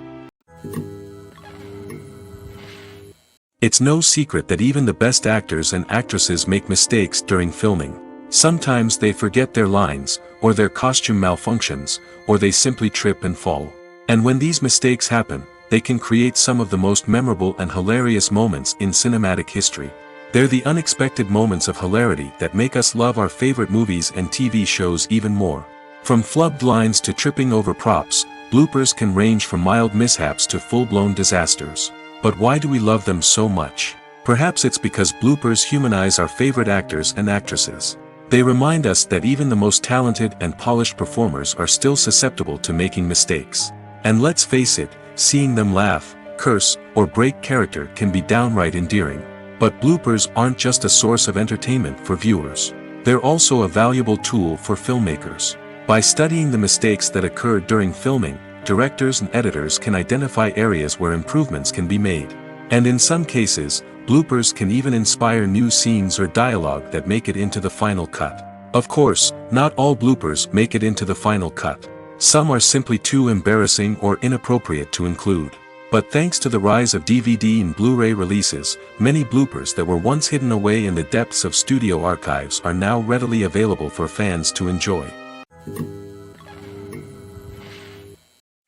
It's no secret that even the best actors and actresses make mistakes during filming. Sometimes they forget their lines, or their costume malfunctions, or they simply trip and fall. And when these mistakes happen, they can create some of the most memorable and hilarious moments in cinematic history. They're the unexpected moments of hilarity that make us love our favorite movies and TV shows even more. From flubbed lines to tripping over props, bloopers can range from mild mishaps to full-blown disasters. But why do we love them so much? Perhaps it's because bloopers humanize our favorite actors and actresses. They remind us that even the most talented and polished performers are still susceptible to making mistakes. And let's face it, seeing them laugh, curse, or break character can be downright endearing. But bloopers aren't just a source of entertainment for viewers. They're also a valuable tool for filmmakers. By studying the mistakes that occurred during filming, directors and editors can identify areas where improvements can be made. And in some cases, bloopers can even inspire new scenes or dialogue that make it into the final cut. Of course, not all bloopers make it into the final cut. Some are simply too embarrassing or inappropriate to include. But thanks to the rise of DVD and Blu-ray releases, many bloopers that were once hidden away in the depths of studio archives are now readily available for fans to enjoy.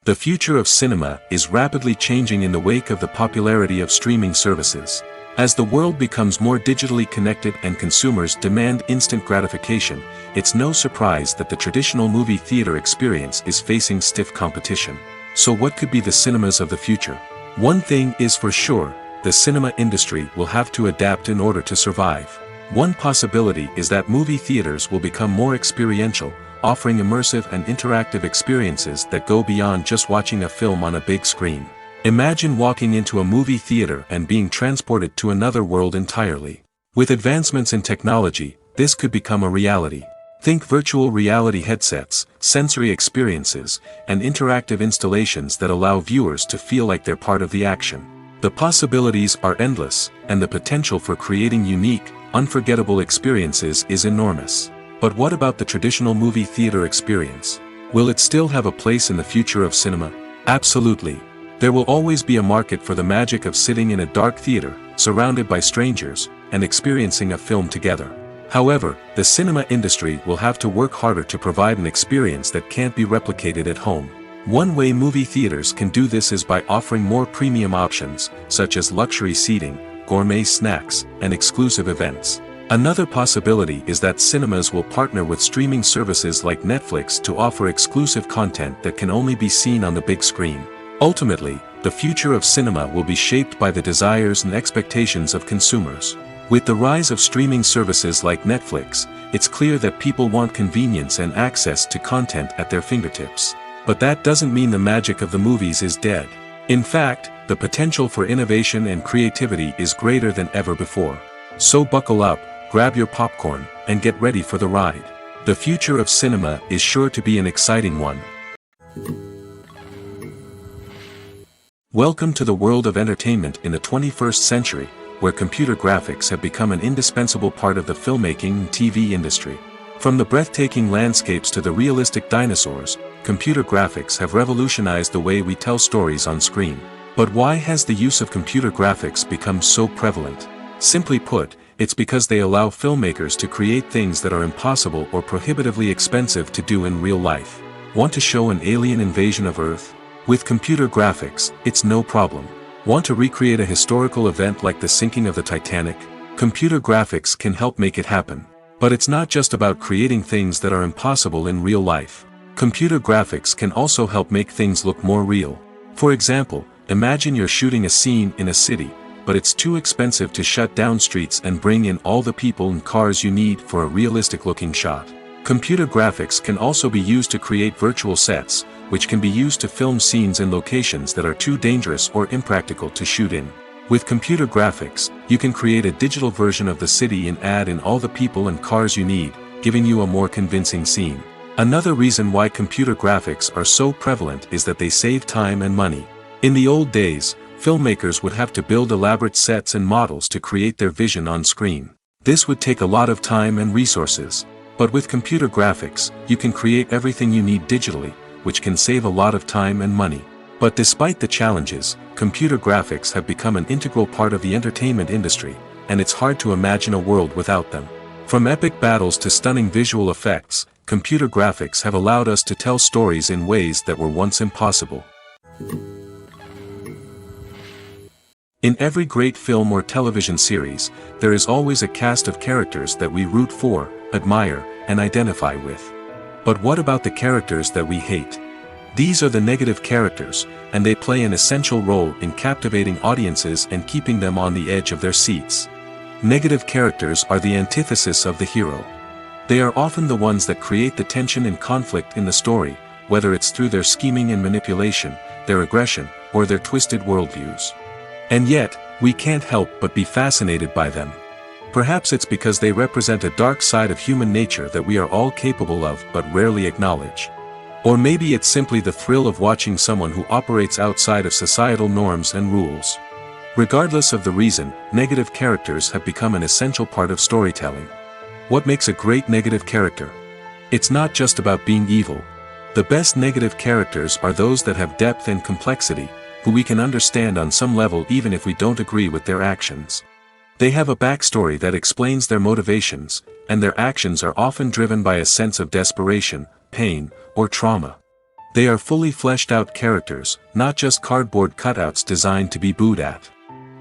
The future of cinema is rapidly changing in the wake of the popularity of streaming services. As the world becomes more digitally connected and consumers demand instant gratification, it's no surprise that the traditional movie theater experience is facing stiff competition. So what could be the cinemas of the future? One thing is for sure, the cinema industry will have to adapt in order to survive. One possibility is that movie theaters will become more experiential, offering immersive and interactive experiences that go beyond just watching a film on a big screen. Imagine walking into a movie theater and being transported to another world entirely. With advancements in technology, this could become a reality. Think virtual reality headsets, sensory experiences, and interactive installations that allow viewers to feel like they're part of the action. The possibilities are endless, and the potential for creating unique, unforgettable experiences is enormous. But what about the traditional movie theater experience? Will it still have a place in the future of cinema? Absolutely. There will always be a market for the magic of sitting in a dark theater, surrounded by strangers, and experiencing a film together. However, the cinema industry will have to work harder to provide an experience that can't be replicated at home. One way movie theaters can do this is by offering more premium options, such as luxury seating, gourmet snacks, and exclusive events. Another possibility is that cinemas will partner with streaming services like Netflix to offer exclusive content that can only be seen on the big screen. Ultimately, the future of cinema will be shaped by the desires and expectations of consumers. With the rise of streaming services like Netflix, it's clear that people want convenience and access to content at their fingertips. But that doesn't mean the magic of the movies is dead. In fact, the potential for innovation and creativity is greater than ever before. So buckle up, grab your popcorn, and get ready for the ride. The future of cinema is sure to be an exciting one. Welcome to the world of entertainment in the 21st century, where computer graphics have become an indispensable part of the filmmaking and TV industry. From the breathtaking landscapes to the realistic dinosaurs, computer graphics have revolutionized the way we tell stories on screen. But why has the use of computer graphics become so prevalent? Simply put, it's because they allow filmmakers to create things that are impossible or prohibitively expensive to do in real life. Want to show an alien invasion of Earth? With computer graphics, it's no problem. Want to recreate a historical event like the sinking of the Titanic? Computer graphics can help make it happen. But it's not just about creating things that are impossible in real life. Computer graphics can also help make things look more real. For example, imagine you're shooting a scene in a city, but it's too expensive to shut down streets and bring in all the people and cars you need for a realistic-looking shot. Computer graphics can also be used to create virtual sets, which can be used to film scenes in locations that are too dangerous or impractical to shoot in. With computer graphics, you can create a digital version of the city and add in all the people and cars you need, giving you a more convincing scene. Another reason why computer graphics are so prevalent is that they save time and money. In the old days, filmmakers would have to build elaborate sets and models to create their vision on screen. This would take a lot of time and resources. But with computer graphics, you can create everything you need digitally, which can save a lot of time and money. But despite the challenges, computer graphics have become an integral part of the entertainment industry, and it's hard to imagine a world without them. From epic battles to stunning visual effects, computer graphics have allowed us to tell stories in ways that were once impossible. In every great film or television series, there is always a cast of characters that we root for, admire, and identify with. But what about the characters that we hate? These are the negative characters, and they play an essential role in captivating audiences and keeping them on the edge of their seats. Negative characters are the antithesis of the hero. They are often the ones that create the tension and conflict in the story, whether it's through their scheming and manipulation, their aggression, or their twisted worldviews. And yet, we can't help but be fascinated by them. Perhaps it's because they represent a dark side of human nature that we are all capable of but rarely acknowledge. Or maybe it's simply the thrill of watching someone who operates outside of societal norms and rules. Regardless of the reason, negative characters have become an essential part of storytelling. What makes a great negative character? It's not just about being evil. The best negative characters are those that have depth and complexity, who we can understand on some level even if we don't agree with their actions. They have a backstory that explains their motivations, and their actions are often driven by a sense of desperation, pain, or trauma. They are fully fleshed out characters, not just cardboard cutouts designed to be booed at.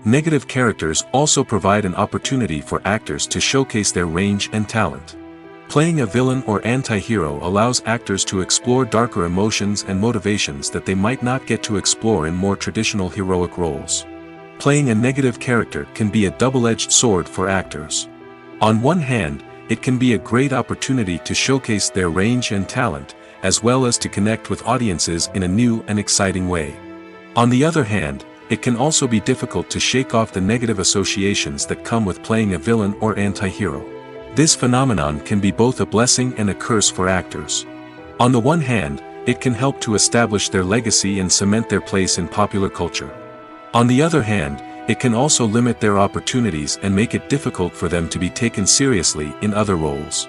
Negative characters also provide an opportunity for actors to showcase their range and talent. Playing a villain or anti-hero allows actors to explore darker emotions and motivations that they might not get to explore in more traditional heroic roles. Playing a negative character can be a double-edged sword for actors. On one hand, it can be a great opportunity to showcase their range and talent, as well as to connect with audiences in a new and exciting way. On the other hand, it can also be difficult to shake off the negative associations that come with playing a villain or anti-hero. This phenomenon can be both a blessing and a curse for actors. On the one hand, it can help to establish their legacy and cement their place in popular culture. On the other hand, it can also limit their opportunities and make it difficult for them to be taken seriously in other roles.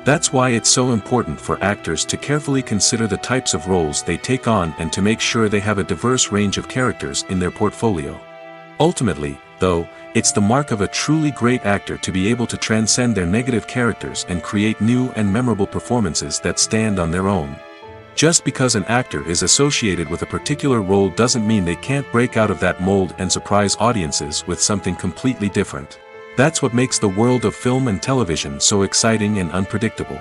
That's why it's so important for actors to carefully consider the types of roles they take on and to make sure they have a diverse range of characters in their portfolio. Ultimately, though, it's the mark of a truly great actor to be able to transcend their negative characters and create new and memorable performances that stand on their own. Just because an actor is associated with a particular role doesn't mean they can't break out of that mold and surprise audiences with something completely different. That's what makes the world of film and television so exciting and unpredictable.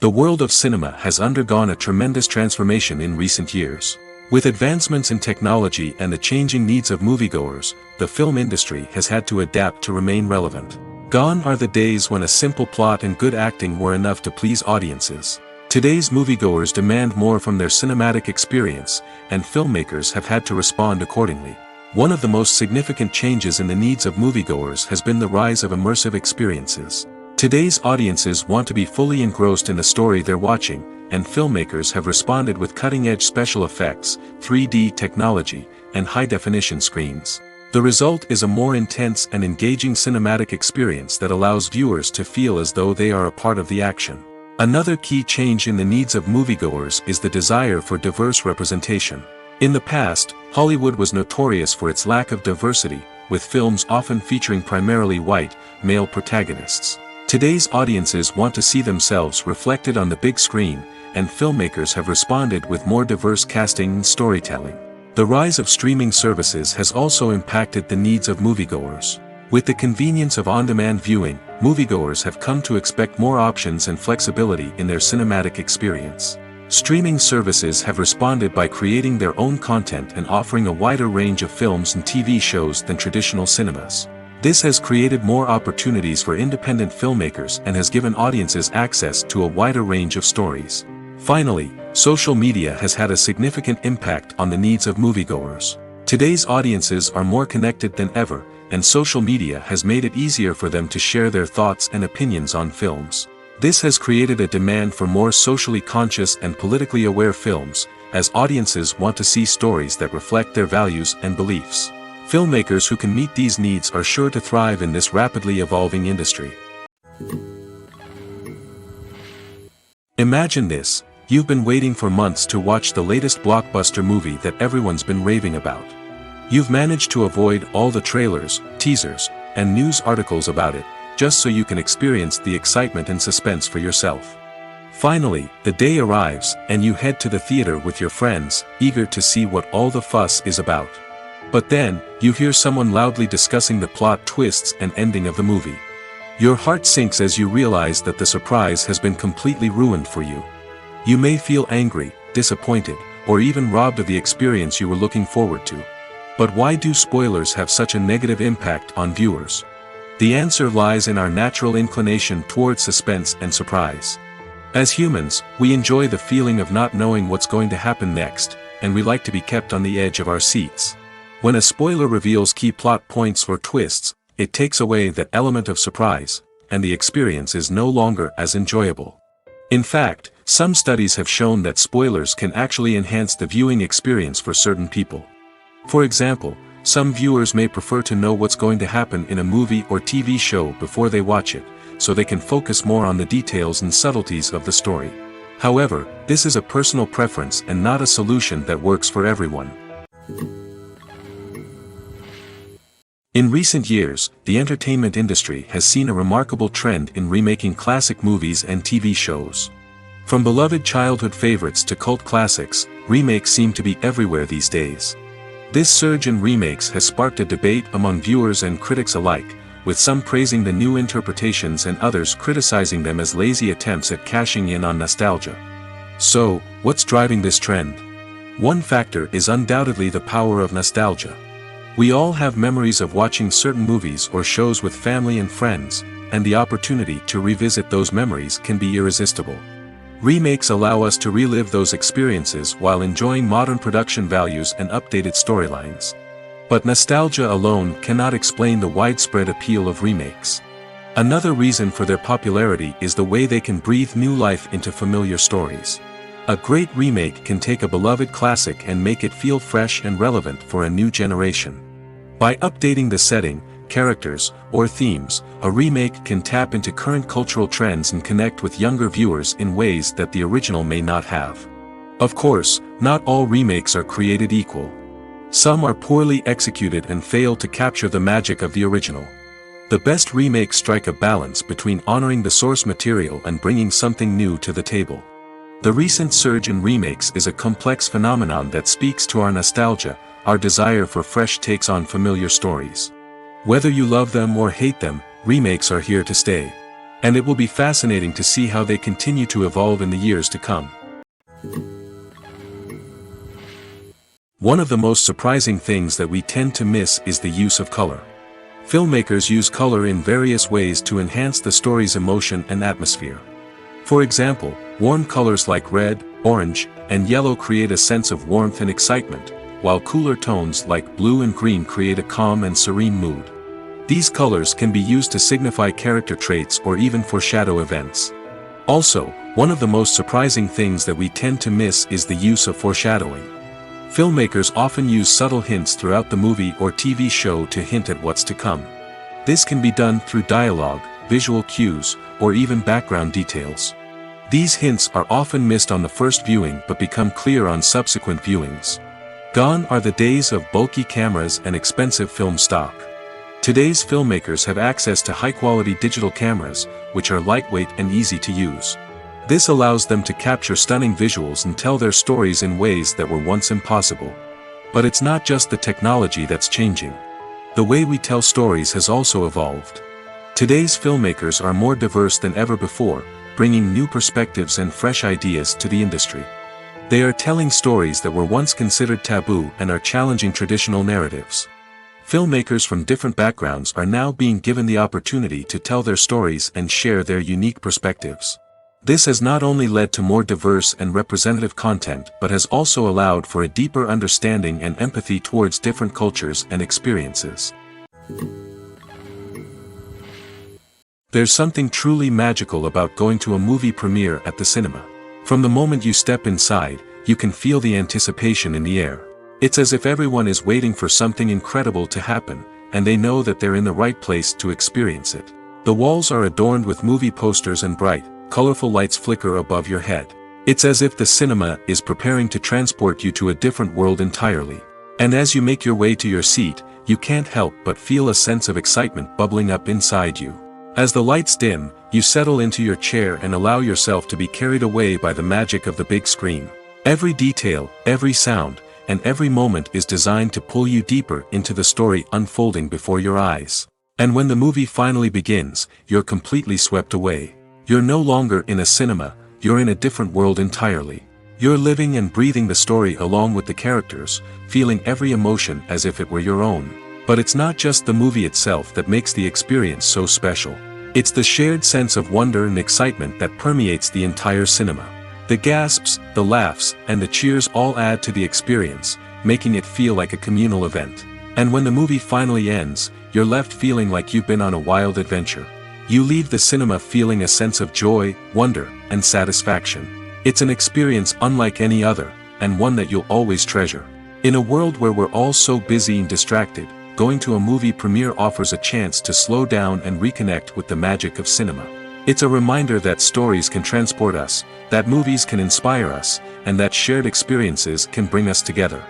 The world of cinema has undergone a tremendous transformation in recent years. With advancements in technology and the changing needs of moviegoers, the film industry has had to adapt to remain relevant. Gone are the days when a simple plot and good acting were enough to please audiences. Today's moviegoers demand more from their cinematic experience, and filmmakers have had to respond accordingly. One of the most significant changes in the needs of moviegoers has been the rise of immersive experiences. Today's audiences want to be fully engrossed in the story they're watching, and filmmakers have responded with cutting-edge special effects, 3D technology, and high-definition screens. The result is a more intense and engaging cinematic experience that allows viewers to feel as though they are a part of the action. Another key change in the needs of moviegoers is the desire for diverse representation. In the past, Hollywood was notorious for its lack of diversity, with films often featuring primarily white, male protagonists. Today's audiences want to see themselves reflected on the big screen, and filmmakers have responded with more diverse casting and storytelling. The rise of streaming services has also impacted the needs of moviegoers. With the convenience of on-demand viewing, moviegoers have come to expect more options and flexibility in their cinematic experience. Streaming services have responded by creating their own content and offering a wider range of films and TV shows than traditional cinemas. This has created more opportunities for independent filmmakers and has given audiences access to a wider range of stories. Finally, social media has had a significant impact on the needs of moviegoers. Today's audiences are more connected than ever, and social media has made it easier for them to share their thoughts and opinions on films. This has created a demand for more socially conscious and politically aware films, as audiences want to see stories that reflect their values and beliefs. Filmmakers who can meet these needs are sure to thrive in this rapidly evolving industry. Imagine this: you've been waiting for months to watch the latest blockbuster movie that everyone's been raving about. You've managed to avoid all the trailers, teasers, and news articles about it, just so you can experience the excitement and suspense for yourself. Finally, the day arrives, and you head to the theater with your friends, eager to see what all the fuss is about. But then, you hear someone loudly discussing the plot twists and ending of the movie. Your heart sinks as you realize that the surprise has been completely ruined for you. You may feel angry, disappointed, or even robbed of the experience you were looking forward to. But why do spoilers have such a negative impact on viewers? The answer lies in our natural inclination towards suspense and surprise. As humans, we enjoy the feeling of not knowing what's going to happen next, and we like to be kept on the edge of our seats. When a spoiler reveals key plot points or twists, it takes away that element of surprise, and the experience is no longer as enjoyable. In fact, some studies have shown that spoilers can actually enhance the viewing experience for certain people. For example, some viewers may prefer to know what's going to happen in a movie or TV show before they watch it, so they can focus more on the details and subtleties of the story. However, this is a personal preference and not a solution that works for everyone. In recent years, the entertainment industry has seen a remarkable trend in remaking classic movies and TV shows. From beloved childhood favorites to cult classics, remakes seem to be everywhere these days. This surge in remakes has sparked a debate among viewers and critics alike, with some praising the new interpretations and others criticizing them as lazy attempts at cashing in on nostalgia. So, what's driving this trend? One factor is undoubtedly the power of nostalgia. We all have memories of watching certain movies or shows with family and friends, and the opportunity to revisit those memories can be irresistible. Remakes allow us to relive those experiences while enjoying modern production values and updated storylines. But nostalgia alone cannot explain the widespread appeal of remakes. Another reason for their popularity is the way they can breathe new life into familiar stories. A great remake can take a beloved classic and make it feel fresh and relevant for a new generation. By updating the setting, characters, or themes, a remake can tap into current cultural trends and connect with younger viewers in ways that the original may not have. Of course, not all remakes are created equal. Some are poorly executed and fail to capture the magic of the original. The best remakes strike a balance between honoring the source material and bringing something new to the table. The recent surge in remakes is a complex phenomenon that speaks to our nostalgia, our desire for fresh takes on familiar stories. Whether you love them or hate them, remakes are here to stay. And it will be fascinating to see how they continue to evolve in the years to come. One of the most surprising things that we tend to miss is the use of color. Filmmakers use color in various ways to enhance the story's emotion and atmosphere. For example, warm colors like red, orange, and yellow create a sense of warmth and excitement, while cooler tones like blue and green create a calm and serene mood. These colors can be used to signify character traits or even foreshadow events. Also, one of the most surprising things that we tend to miss is the use of foreshadowing. Filmmakers often use subtle hints throughout the movie or TV show to hint at what's to come. This can be done through dialogue, visual cues, or even background details. These hints are often missed on the first viewing but become clear on subsequent viewings. Gone are the days of bulky cameras and expensive film stock. Today's filmmakers have access to high-quality digital cameras, which are lightweight and easy to use. This allows them to capture stunning visuals and tell their stories in ways that were once impossible. But it's not just the technology that's changing. The way we tell stories has also evolved. Today's filmmakers are more diverse than ever before, bringing new perspectives and fresh ideas to the industry. They are telling stories that were once considered taboo and are challenging traditional narratives. Filmmakers from different backgrounds are now being given the opportunity to tell their stories and share their unique perspectives. This has not only led to more diverse and representative content but has also allowed for a deeper understanding and empathy towards different cultures and experiences. There's something truly magical about going to a movie premiere at the cinema. From the moment you step inside, you can feel the anticipation in the air. It's as if everyone is waiting for something incredible to happen, and they know that they're in the right place to experience it. The walls are adorned with movie posters and bright, colorful lights flicker above your head. It's as if the cinema is preparing to transport you to a different world entirely. And as you make your way to your seat, you can't help but feel a sense of excitement bubbling up inside you. As the lights dim, you settle into your chair and allow yourself to be carried away by the magic of the big screen. Every detail, every sound, and every moment is designed to pull you deeper into the story unfolding before your eyes. And when the movie finally begins, you're completely swept away. You're no longer in a cinema, you're in a different world entirely. You're living and breathing the story along with the characters, feeling every emotion as if it were your own. But it's not just the movie itself that makes the experience so special. It's the shared sense of wonder and excitement that permeates the entire cinema. The gasps, the laughs, and the cheers all add to the experience, making it feel like a communal event. And when the movie finally ends, you're left feeling like you've been on a wild adventure. You leave the cinema feeling a sense of joy, wonder, and satisfaction. It's an experience unlike any other, and one that you'll always treasure. In a world where we're all so busy and distracted, going to a movie premiere offers a chance to slow down and reconnect with the magic of cinema. It's a reminder that stories can transport us, that movies can inspire us, and that shared experiences can bring us together.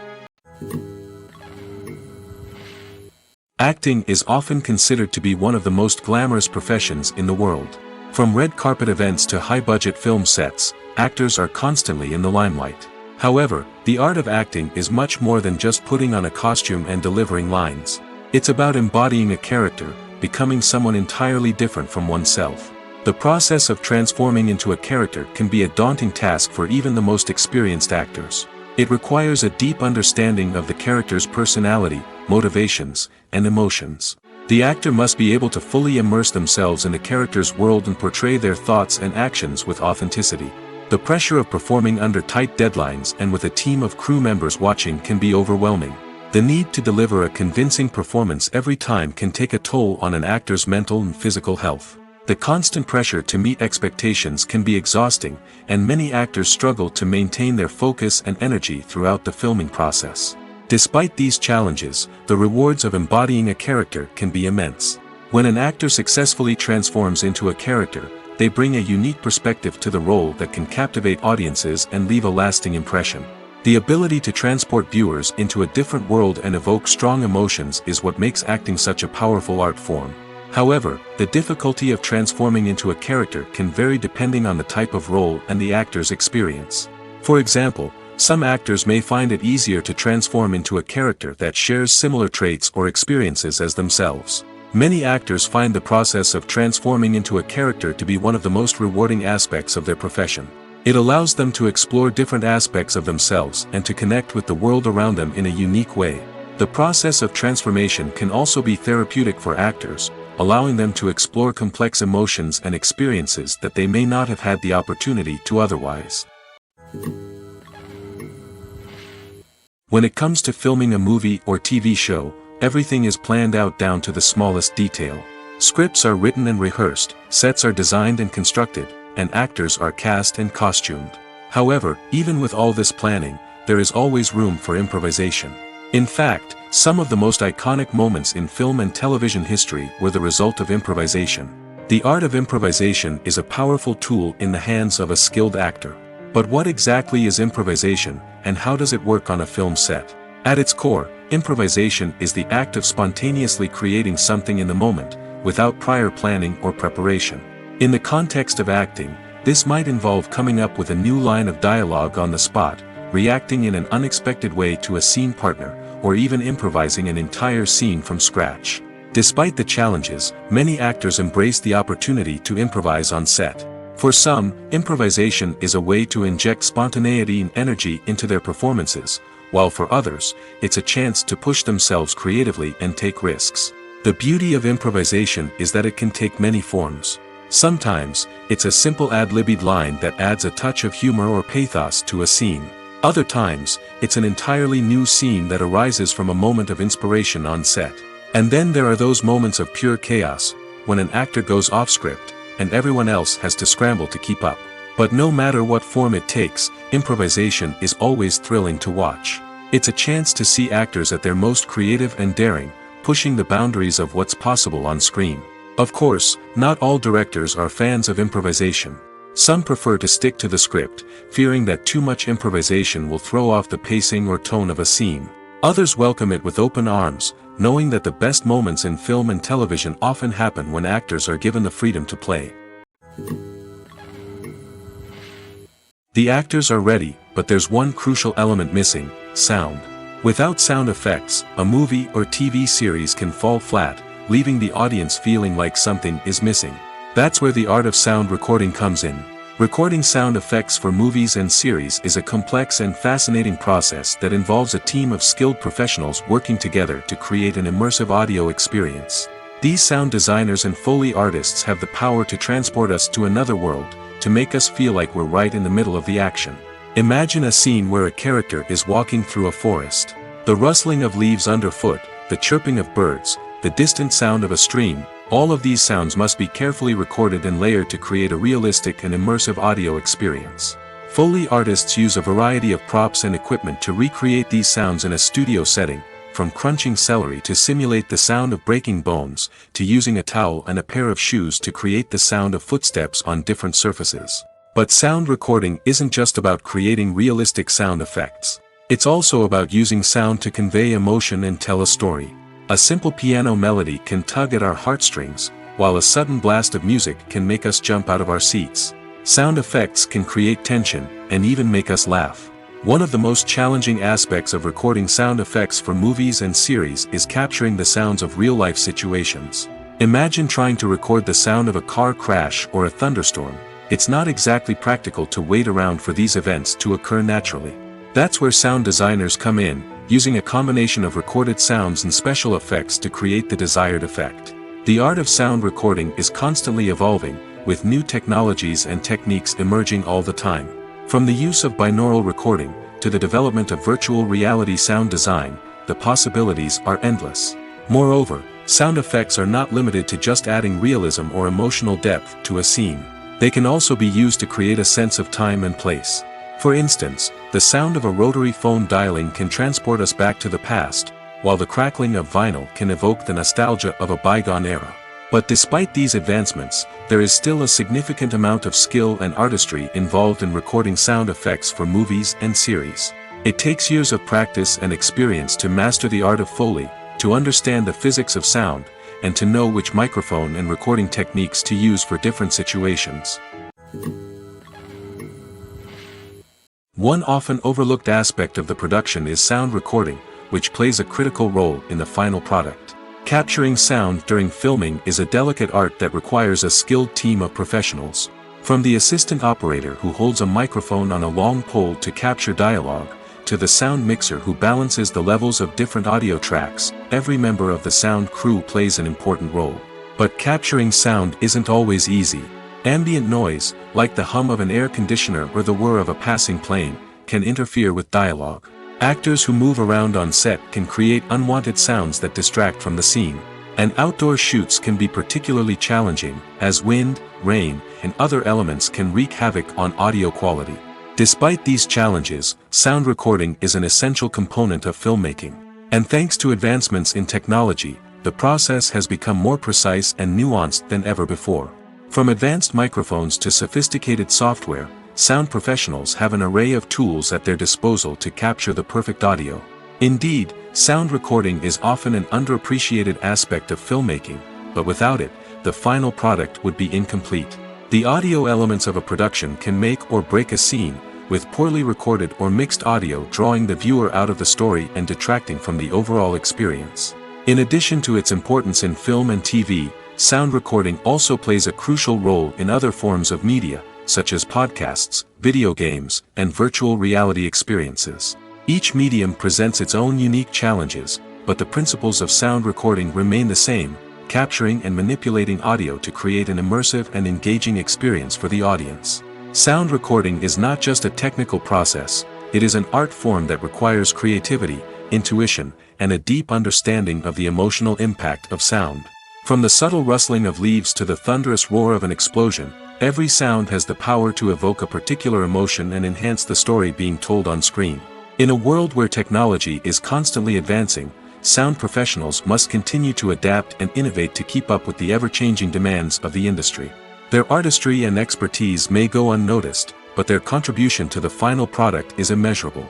Acting is often considered to be one of the most glamorous professions in the world. From red carpet events to high-budget film sets, actors are constantly in the limelight. However, the art of acting is much more than just putting on a costume and delivering lines. It's about embodying a character, becoming someone entirely different from oneself. The process of transforming into a character can be a daunting task for even the most experienced actors. It requires a deep understanding of the character's personality, motivations, and emotions. The actor must be able to fully immerse themselves in the character's world and portray their thoughts and actions with authenticity. The pressure of performing under tight deadlines and with a team of crew members watching can be overwhelming. The need to deliver a convincing performance every time can take a toll on an actor's mental and physical health. The constant pressure to meet expectations can be exhausting, and many actors struggle to maintain their focus and energy throughout the filming process. Despite these challenges, the rewards of embodying a character can be immense. When an actor successfully transforms into a character, they bring a unique perspective to the role that can captivate audiences and leave a lasting impression. The ability to transport viewers into a different world and evoke strong emotions is what makes acting such a powerful art form. However, the difficulty of transforming into a character can vary depending on the type of role and the actor's experience. For example, some actors may find it easier to transform into a character that shares similar traits or experiences as themselves. Many actors find the process of transforming into a character to be one of the most rewarding aspects of their profession. It allows them to explore different aspects of themselves and to connect with the world around them in a unique way. The process of transformation can also be therapeutic for actors, allowing them to explore complex emotions and experiences that they may not have had the opportunity to otherwise. When it comes to filming a movie or TV show, everything is planned out down to the smallest detail. Scripts are written and rehearsed, sets are designed and constructed, and actors are cast and costumed. However, even with all this planning, there is always room for improvisation. In fact, some of the most iconic moments in film and television history were the result of improvisation. The art of improvisation is a powerful tool in the hands of a skilled actor. But what exactly is improvisation, and how does it work on a film set? At its core, improvisation is the act of spontaneously creating something in the moment, without prior planning or preparation. In the context of acting, this might involve coming up with a new line of dialogue on the spot, reacting in an unexpected way to a scene partner, or even improvising an entire scene from scratch. Despite the challenges, many actors embrace the opportunity to improvise on set. For some, improvisation is a way to inject spontaneity and energy into their performances, while for others, it's a chance to push themselves creatively and take risks. The beauty of improvisation is that it can take many forms. Sometimes, it's a simple ad-libbed line that adds a touch of humor or pathos to a scene. Other times, it's an entirely new scene that arises from a moment of inspiration on set. And then there are those moments of pure chaos, when an actor goes off script, and everyone else has to scramble to keep up. But no matter what form it takes, improvisation is always thrilling to watch. It's a chance to see actors at their most creative and daring, pushing the boundaries of what's possible on screen. Of course, not all directors are fans of improvisation. Some prefer to stick to the script, fearing that too much improvisation will throw off the pacing or tone of a scene. Others welcome it with open arms, knowing that the best moments in film and television often happen when actors are given the freedom to play. The actors are ready, but there's one crucial element missing: sound. Without sound effects, a movie or TV series can fall flat, leaving the audience feeling like something is missing. That's where the art of sound recording comes in. Recording sound effects for movies and series is a complex and fascinating process that involves a team of skilled professionals working together to create an immersive audio experience. These sound designers and Foley artists have the power to transport us to another world, to make us feel like we're right in the middle of the action. Imagine a scene where a character is walking through a forest. The rustling of leaves underfoot, the chirping of birds, the distant sound of a stream, all of these sounds must be carefully recorded and layered to create a realistic and immersive audio experience. Foley artists use a variety of props and equipment to recreate these sounds in a studio setting, from crunching celery to simulate the sound of breaking bones, to using a towel and a pair of shoes to create the sound of footsteps on different surfaces. But sound recording isn't just about creating realistic sound effects. It's also about using sound to convey emotion and tell a story. A simple piano melody can tug at our heartstrings, while a sudden blast of music can make us jump out of our seats. Sound effects can create tension, and even make us laugh. One of the most challenging aspects of recording sound effects for movies and series is capturing the sounds of real-life situations. Imagine trying to record the sound of a car crash or a thunderstorm. It's not exactly practical to wait around for these events to occur naturally. That's where sound designers come in, using a combination of recorded sounds and special effects to create the desired effect. The art of sound recording is constantly evolving, with new technologies and techniques emerging all the time. From the use of binaural recording, to the development of virtual reality sound design, the possibilities are endless. Moreover, sound effects are not limited to just adding realism or emotional depth to a scene. They can also be used to create a sense of time and place. For instance, the sound of a rotary phone dialing can transport us back to the past, while the crackling of vinyl can evoke the nostalgia of a bygone era. But despite these advancements, there is still a significant amount of skill and artistry involved in recording sound effects for movies and series. It takes years of practice and experience to master the art of Foley, to understand the physics of sound, and to know which microphone and recording techniques to use for different situations. One often overlooked aspect of the production is sound recording, which plays a critical role in the final product. Capturing sound during filming is a delicate art that requires a skilled team of professionals. From the assistant operator who holds a microphone on a long pole to capture dialogue, to the sound mixer who balances the levels of different audio tracks, every member of the sound crew plays an important role. But capturing sound isn't always easy. Ambient noise, like the hum of an air conditioner or the whir of a passing plane, can interfere with dialogue. Actors who move around on set can create unwanted sounds that distract from the scene. And outdoor shoots can be particularly challenging, as wind, rain, and other elements can wreak havoc on audio quality. Despite these challenges, sound recording is an essential component of filmmaking. And thanks to advancements in technology, the process has become more precise and nuanced than ever before. From advanced microphones to sophisticated software, sound professionals have an array of tools at their disposal to capture the perfect audio. Indeed, sound recording is often an underappreciated aspect of filmmaking, but without it, the final product would be incomplete. The audio elements of a production can make or break a scene, with poorly recorded or mixed audio drawing the viewer out of the story and detracting from the overall experience. In addition to its importance in film and TV, sound recording also plays a crucial role in other forms of media, such as podcasts, video games, and virtual reality experiences. Each medium presents its own unique challenges, but the principles of sound recording remain the same, capturing and manipulating audio to create an immersive and engaging experience for the audience. Sound recording is not just a technical process, it is an art form that requires creativity, intuition, and a deep understanding of the emotional impact of sound. From the subtle rustling of leaves to the thunderous roar of an explosion, every sound has the power to evoke a particular emotion and enhance the story being told on screen. In a world where technology is constantly advancing, sound professionals must continue to adapt and innovate to keep up with the ever-changing demands of the industry. Their artistry and expertise may go unnoticed, but their contribution to the final product is immeasurable.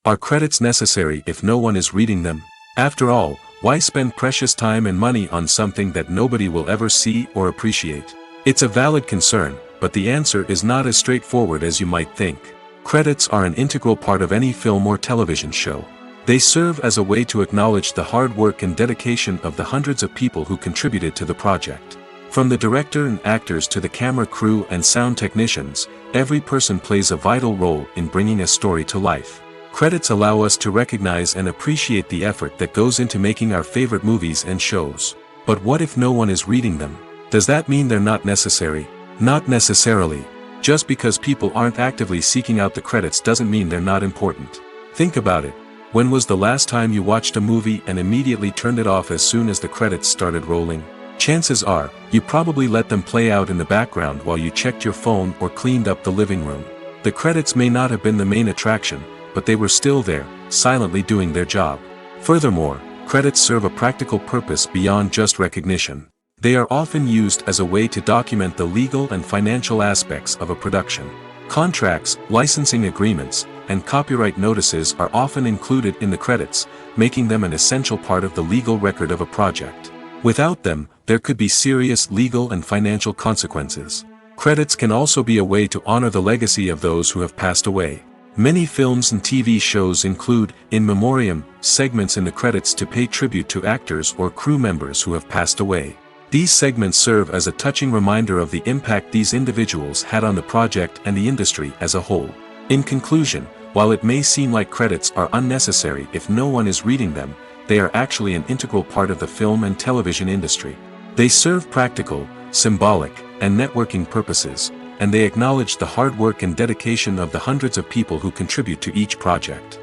Are credits necessary if no one is reading them? After all, why spend precious time and money on something that nobody will ever see or appreciate? It's a valid concern, but the answer is not as straightforward as you might think. Credits are an integral part of any film or television show. They serve as a way to acknowledge the hard work and dedication of the hundreds of people who contributed to the project. From the director and actors to the camera crew and sound technicians, every person plays a vital role in bringing a story to life. Credits allow us to recognize and appreciate the effort that goes into making our favorite movies and shows. But what if no one is reading them? Does that mean they're not necessary? Not necessarily. Just because people aren't actively seeking out the credits doesn't mean they're not important. Think about it. When was the last time you watched a movie and immediately turned it off as soon as the credits started rolling? Chances are, you probably let them play out in the background while you checked your phone or cleaned up the living room. The credits may not have been the main attraction, but they were still there, silently doing their job. Furthermore, credits serve a practical purpose beyond just recognition. They are often used as a way to document the legal and financial aspects of a production. Contracts, licensing agreements, and copyright notices are often included in the credits, making them an essential part of the legal record of a project. Without them, there could be serious legal and financial consequences. Credits can also be a way to honor the legacy of those who have passed away. Many films and TV shows include, in memoriam, segments in the credits to pay tribute to actors or crew members who have passed away. These segments serve as a touching reminder of the impact these individuals had on the project and the industry as a whole. In conclusion, while it may seem like credits are unnecessary if no one is reading them, they are actually an integral part of the film and television industry. They serve practical, symbolic, and networking purposes, and they acknowledge the hard work and dedication of the hundreds of people who contribute to each project.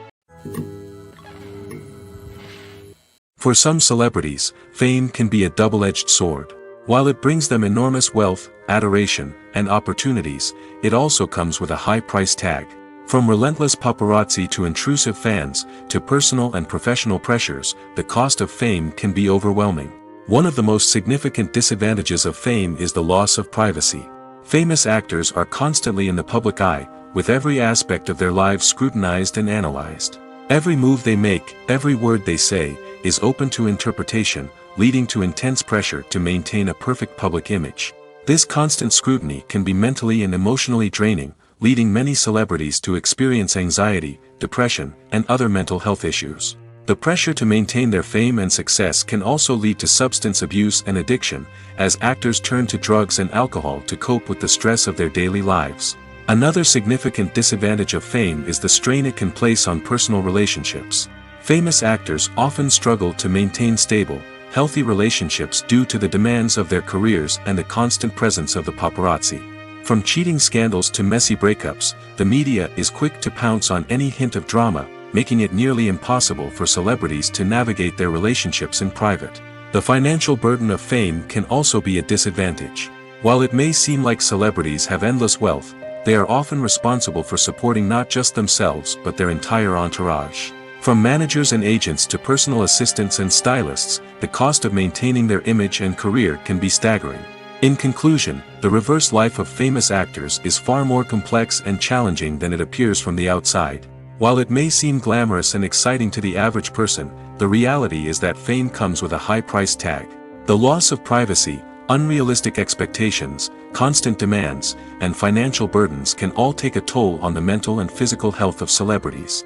For some celebrities, fame can be a double-edged sword. While it brings them enormous wealth, adoration, and opportunities, it also comes with a high price tag. From relentless paparazzi to intrusive fans, to personal and professional pressures, the cost of fame can be overwhelming. One of the most significant disadvantages of fame is the loss of privacy. Famous actors are constantly in the public eye, with every aspect of their lives scrutinized and analyzed. Every move they make, every word they say, is open to interpretation, leading to intense pressure to maintain a perfect public image. This constant scrutiny can be mentally and emotionally draining, leading many celebrities to experience anxiety, depression, and other mental health issues. The pressure to maintain their fame and success can also lead to substance abuse and addiction, as actors turn to drugs and alcohol to cope with the stress of their daily lives. Another significant disadvantage of fame is the strain it can place on personal relationships. Famous actors often struggle to maintain stable, healthy relationships due to the demands of their careers and the constant presence of the paparazzi. From cheating scandals to messy breakups, the media is quick to pounce on any hint of drama, making it nearly impossible for celebrities to navigate their relationships in private. The financial burden of fame can also be a disadvantage. While it may seem like celebrities have endless wealth, they are often responsible for supporting not just themselves but their entire entourage. From managers and agents to personal assistants and stylists, the cost of maintaining their image and career can be staggering. In conclusion, the reverse life of famous actors is far more complex and challenging than it appears from the outside. While it may seem glamorous and exciting to the average person, the reality is that fame comes with a high price tag. The loss of privacy, unrealistic expectations, constant demands, and financial burdens can all take a toll on the mental and physical health of celebrities.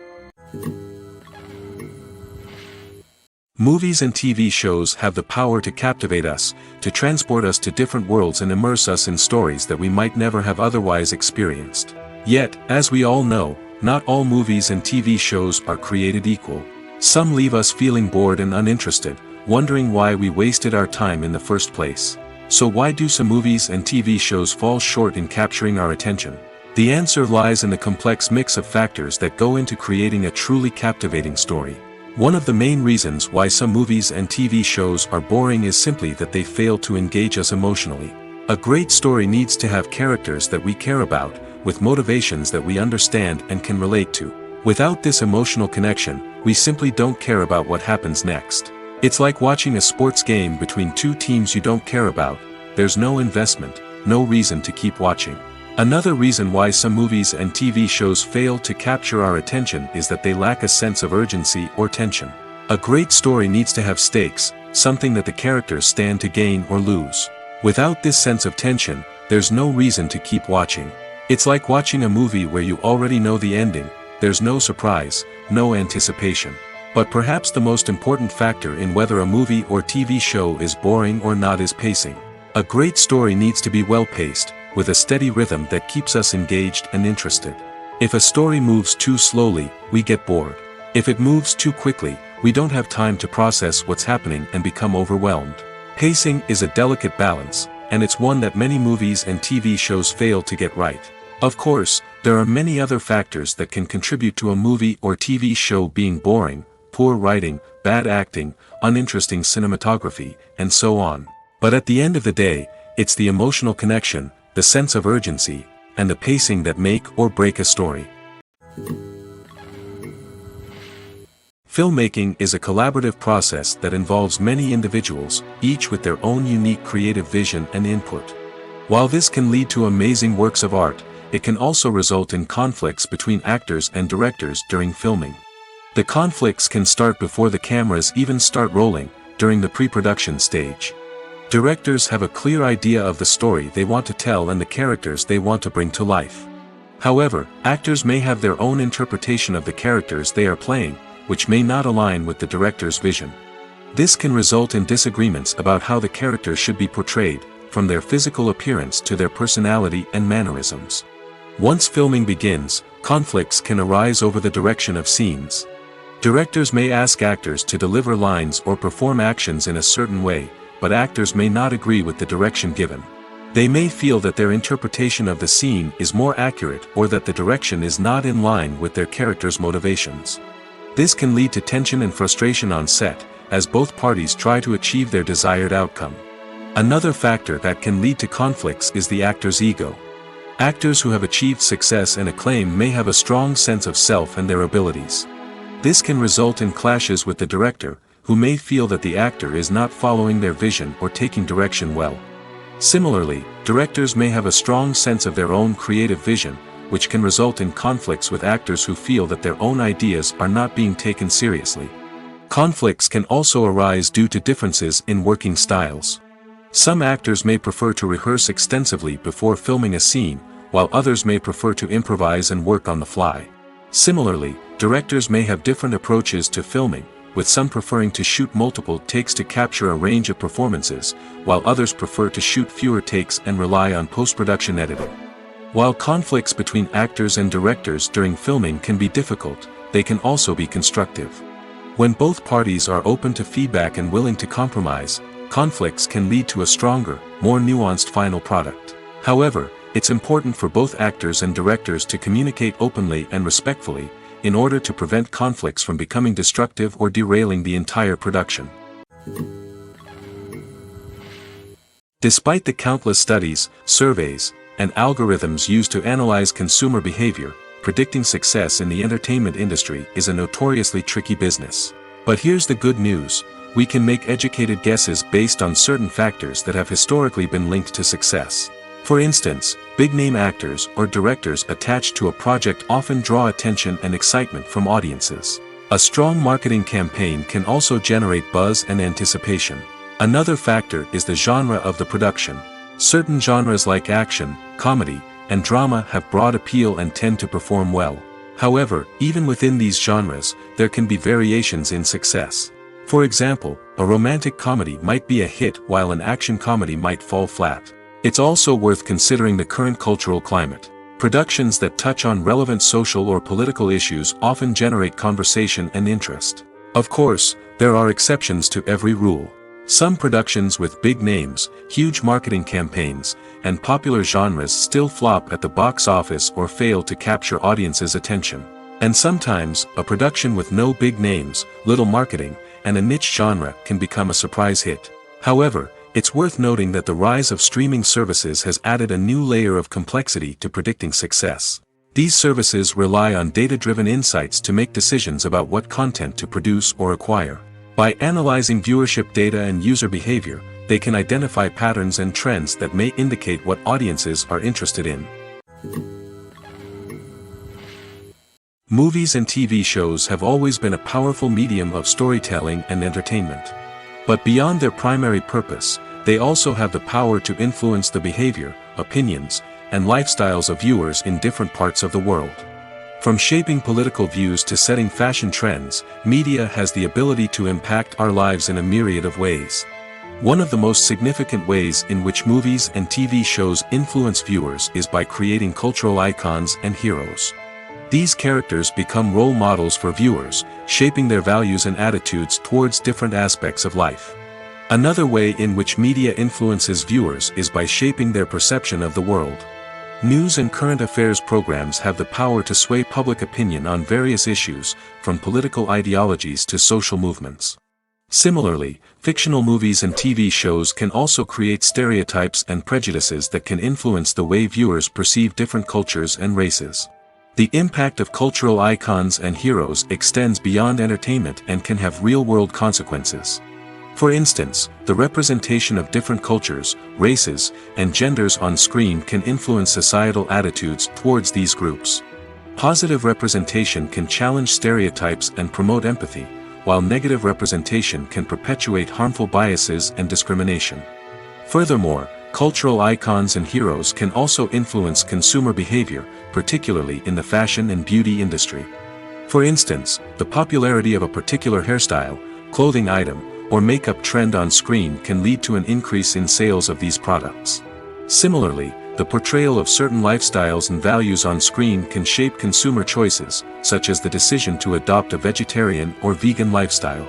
Movies and TV shows have the power to captivate us, to transport us to different worlds and immerse us in stories that we might never have otherwise experienced. Yet, as we all know, not all movies and TV shows are created equal. Some leave us feeling bored and uninterested, wondering why we wasted our time in the first place. So why do some movies and TV shows fall short in capturing our attention? The answer lies in the complex mix of factors that go into creating a truly captivating story. One of the main reasons why some movies and TV shows are boring is simply that they fail to engage us emotionally. A great story needs to have characters that we care about, with motivations that we understand and can relate to. Without this emotional connection, we simply don't care about what happens next. It's like watching a sports game between two teams you don't care about. There's no investment, no reason to keep watching. Another reason why some movies and TV shows fail to capture our attention is that they lack a sense of urgency or tension. A great story needs to have stakes, something that the characters stand to gain or lose. Without this sense of tension, there's no reason to keep watching. It's like watching a movie where you already know the ending. There's no surprise, no anticipation. But perhaps the most important factor in whether a movie or TV show is boring or not is pacing. A great story needs to be well-paced, with a steady rhythm that keeps us engaged and interested. If a story moves too slowly, we get bored. If it moves too quickly, we don't have time to process what's happening and become overwhelmed. Pacing is a delicate balance, and it's one that many movies and TV shows fail to get right. Of course, there are many other factors that can contribute to a movie or TV show being boring: poor writing, bad acting, uninteresting cinematography, and so on. But at the end of the day, it's the emotional connection, the sense of urgency, and the pacing that make or break a story. Filmmaking is a collaborative process that involves many individuals, each with their own unique creative vision and input. While this can lead to amazing works of art, it can also result in conflicts between actors and directors during filming. The conflicts can start before the cameras even start rolling, during the pre-production stage. Directors have a clear idea of the story they want to tell and the characters they want to bring to life. However, actors may have their own interpretation of the characters they are playing, which may not align with the director's vision. This can result in disagreements about how the characters should be portrayed, from their physical appearance to their personality and mannerisms. Once filming begins, conflicts can arise over the direction of scenes. Directors may ask actors to deliver lines or perform actions in a certain way, but actors may not agree with the direction given. They may feel that their interpretation of the scene is more accurate or that the direction is not in line with their character's motivations. This can lead to tension and frustration on set, as both parties try to achieve their desired outcome. Another factor that can lead to conflicts is the actor's ego. Actors who have achieved success and acclaim may have a strong sense of self and their abilities. This can result in clashes with the director, who may feel that the actor is not following their vision or taking direction well. Similarly, directors may have a strong sense of their own creative vision, which can result in conflicts with actors who feel that their own ideas are not being taken seriously. Conflicts can also arise due to differences in working styles. Some actors may prefer to rehearse extensively before filming a scene, while others may prefer to improvise and work on the fly. Similarly, directors may have different approaches to filming, with some preferring to shoot multiple takes to capture a range of performances, while others prefer to shoot fewer takes and rely on post-production editing. While conflicts between actors and directors during filming can be difficult, they can also be constructive. When both parties are open to feedback and willing to compromise, conflicts can lead to a stronger, more nuanced final product. However, it's important for both actors and directors to communicate openly and respectfully, in order to prevent conflicts from becoming destructive or derailing the entire production. Despite the countless studies, surveys, and algorithms used to analyze consumer behavior, predicting success in the entertainment industry is a notoriously tricky business. But here's the good news: we can make educated guesses based on certain factors that have historically been linked to success. For instance, big-name actors or directors attached to a project often draw attention and excitement from audiences. A strong marketing campaign can also generate buzz and anticipation. Another factor is the genre of the production. Certain genres like action, comedy, and drama have broad appeal and tend to perform well. However, even within these genres, there can be variations in success. For example, a romantic comedy might be a hit while an action comedy might fall flat. It's also worth considering the current cultural climate. Productions that touch on relevant social or political issues often generate conversation and interest. Of course, there are exceptions to every rule. Some productions with big names, huge marketing campaigns, and popular genres still flop at the box office or fail to capture audiences' attention. And sometimes, a production with no big names, little marketing, and a niche genre can become a surprise hit. However, it's worth noting that the rise of streaming services has added a new layer of complexity to predicting success. These services rely on data-driven insights to make decisions about what content to produce or acquire. By analyzing viewership data and user behavior, they can identify patterns and trends that may indicate what audiences are interested in. Movies and TV shows have always been a powerful medium of storytelling and entertainment. But beyond their primary purpose, they also have the power to influence the behavior, opinions, and lifestyles of viewers in different parts of the world. From shaping political views to setting fashion trends, media has the ability to impact our lives in a myriad of ways. One of the most significant ways in which movies and TV shows influence viewers is by creating cultural icons and heroes. These characters become role models for viewers, shaping their values and attitudes towards different aspects of life. Another way in which media influences viewers is by shaping their perception of the world. News and current affairs programs have the power to sway public opinion on various issues, from political ideologies to social movements. Similarly, fictional movies and TV shows can also create stereotypes and prejudices that can influence the way viewers perceive different cultures and races. The impact of cultural icons and heroes extends beyond entertainment and can have real-world consequences. For instance, the representation of different cultures, races, and genders on screen can influence societal attitudes towards these groups. Positive representation can challenge stereotypes and promote empathy, while negative representation can perpetuate harmful biases and discrimination. Furthermore, cultural icons and heroes can also influence consumer behavior, particularly in the fashion and beauty industry. For instance, the popularity of a particular hairstyle, clothing item, or makeup trend on screen can lead to an increase in sales of these products. Similarly, the portrayal of certain lifestyles and values on screen can shape consumer choices, such as the decision to adopt a vegetarian or vegan lifestyle.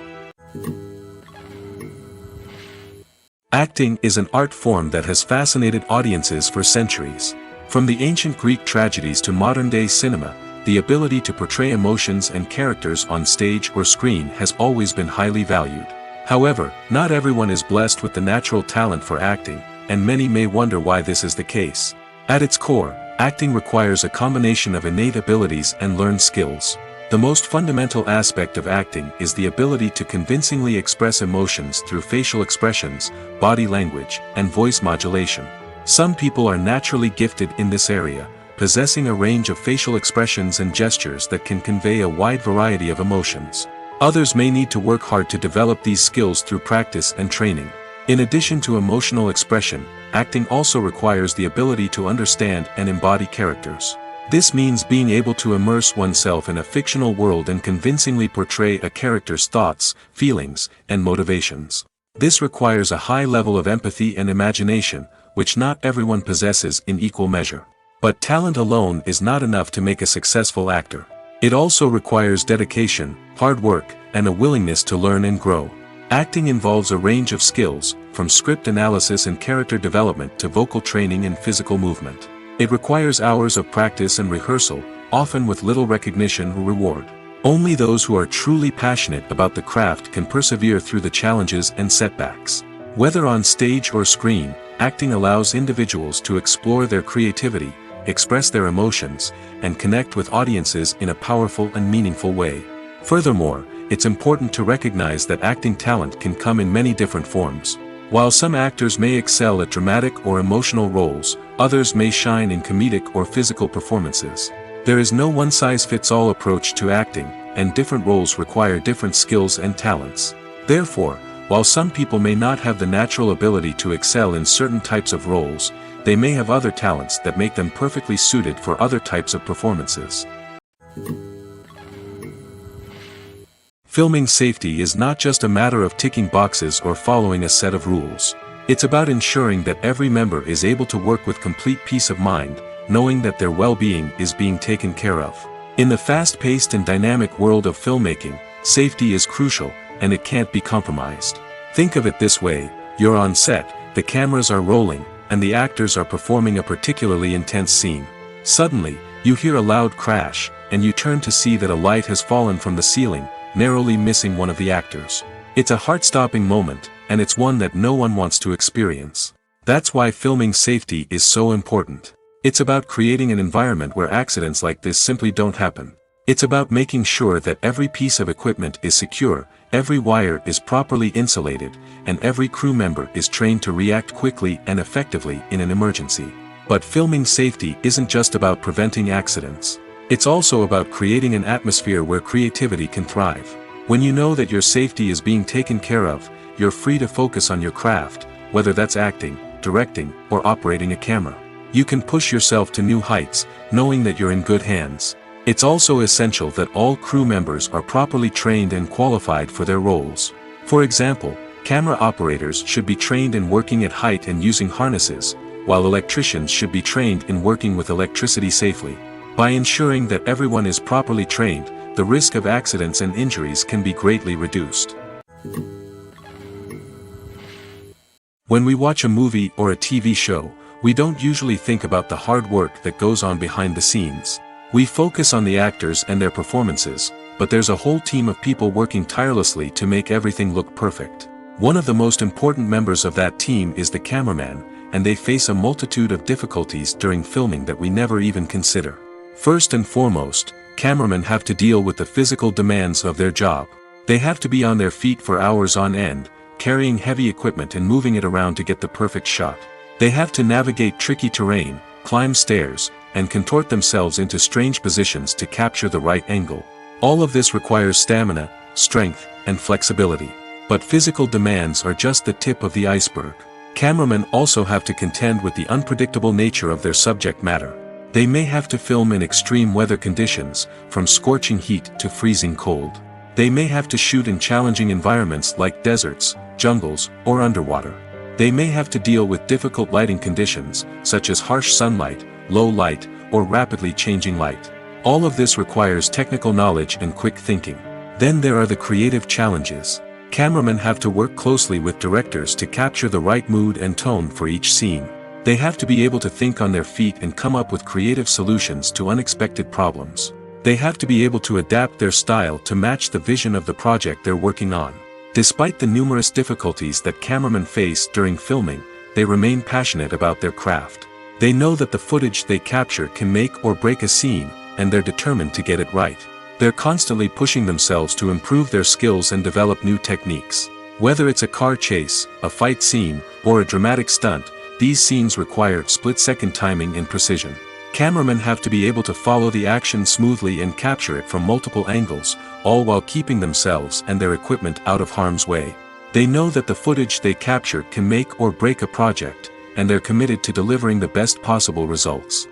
Acting is an art form that has fascinated audiences for centuries. From the ancient Greek tragedies to modern-day cinema, the ability to portray emotions and characters on stage or screen has always been highly valued. However, not everyone is blessed with the natural talent for acting, and many may wonder why this is the case. At its core, acting requires a combination of innate abilities and learned skills. The most fundamental aspect of acting is the ability to convincingly express emotions through facial expressions, body language, and voice modulation. Some people are naturally gifted in this area, possessing a range of facial expressions and gestures that can convey a wide variety of emotions. Others may need to work hard to develop these skills through practice and training. In addition to emotional expression, acting also requires the ability to understand and embody characters. This means being able to immerse oneself in a fictional world and convincingly portray a character's thoughts, feelings, and motivations. This requires a high level of empathy and imagination, which not everyone possesses in equal measure. But talent alone is not enough to make a successful actor. It also requires dedication, hard work, and a willingness to learn and grow. Acting involves a range of skills, from script analysis and character development to vocal training and physical movement. It requires hours of practice and rehearsal, often with little recognition or reward. Only those who are truly passionate about the craft can persevere through the challenges and setbacks. Whether on stage or screen, acting allows individuals to explore their creativity, express their emotions, and connect with audiences in a powerful and meaningful way. Furthermore, it's important to recognize that acting talent can come in many different forms. While some actors may excel at dramatic or emotional roles, others may shine in comedic or physical performances. There is no one-size-fits-all approach to acting, and different roles require different skills and talents. Therefore, while some people may not have the natural ability to excel in certain types of roles, they may have other talents that make them perfectly suited for other types of performances. Filming safety is not just a matter of ticking boxes or following a set of rules. It's about ensuring that every member is able to work with complete peace of mind, knowing that their well-being is being taken care of. In the fast-paced and dynamic world of filmmaking, safety is crucial, and it can't be compromised. Think of it this way: you're on set, the cameras are rolling, and the actors are performing a particularly intense scene. Suddenly, you hear a loud crash, and you turn to see that a light has fallen from the ceiling, narrowly missing one of the actors. It's a heart-stopping moment, and it's one that no one wants to experience. That's why filming safety is so important. It's about creating an environment where accidents like this simply don't happen. It's about making sure that every piece of equipment is secure, every wire is properly insulated, and every crew member is trained to react quickly and effectively in an emergency. But filming safety isn't just about preventing accidents. It's also about creating an atmosphere where creativity can thrive. When you know that your safety is being taken care of, you're free to focus on your craft, whether that's acting, directing, or operating a camera. You can push yourself to new heights, knowing that you're in good hands. It's also essential that all crew members are properly trained and qualified for their roles. For example, camera operators should be trained in working at height and using harnesses, while electricians should be trained in working with electricity safely. By ensuring that everyone is properly trained, the risk of accidents and injuries can be greatly reduced. When we watch a movie or a TV show, we don't usually think about the hard work that goes on behind the scenes. We focus on the actors and their performances, but there's a whole team of people working tirelessly to make everything look perfect. One of the most important members of that team is the cameraman, and they face a multitude of difficulties during filming that we never even consider. First and foremost, cameramen have to deal with the physical demands of their job. They have to be on their feet for hours on end, carrying heavy equipment and moving it around to get the perfect shot. They have to navigate tricky terrain, climb stairs, and contort themselves into strange positions to capture the right angle. All of this requires stamina, strength, and flexibility. But physical demands are just the tip of the iceberg. Cameramen also have to contend with the unpredictable nature of their subject matter. They may have to film in extreme weather conditions, from scorching heat to freezing cold. They may have to shoot in challenging environments like deserts, jungles, or underwater. They may have to deal with difficult lighting conditions, such as harsh sunlight, low light, or rapidly changing light. All of this requires technical knowledge and quick thinking. Then there are the creative challenges. Cameramen have to work closely with directors to capture the right mood and tone for each scene. They have to be able to think on their feet and come up with creative solutions to unexpected problems. They have to be able to adapt their style to match the vision of the project they're working on. Despite the numerous difficulties that cameramen face during filming, they remain passionate about their craft. They know that the footage they capture can make or break a scene, and they're determined to get it right. They're constantly pushing themselves to improve their skills and develop new techniques. Whether it's a car chase, a fight scene, or a dramatic stunt, these scenes require split-second timing and precision. Cameramen have to be able to follow the action smoothly and capture it from multiple angles, all while keeping themselves and their equipment out of harm's way. They know that the footage they capture can make or break a project, and they're committed to delivering the best possible results.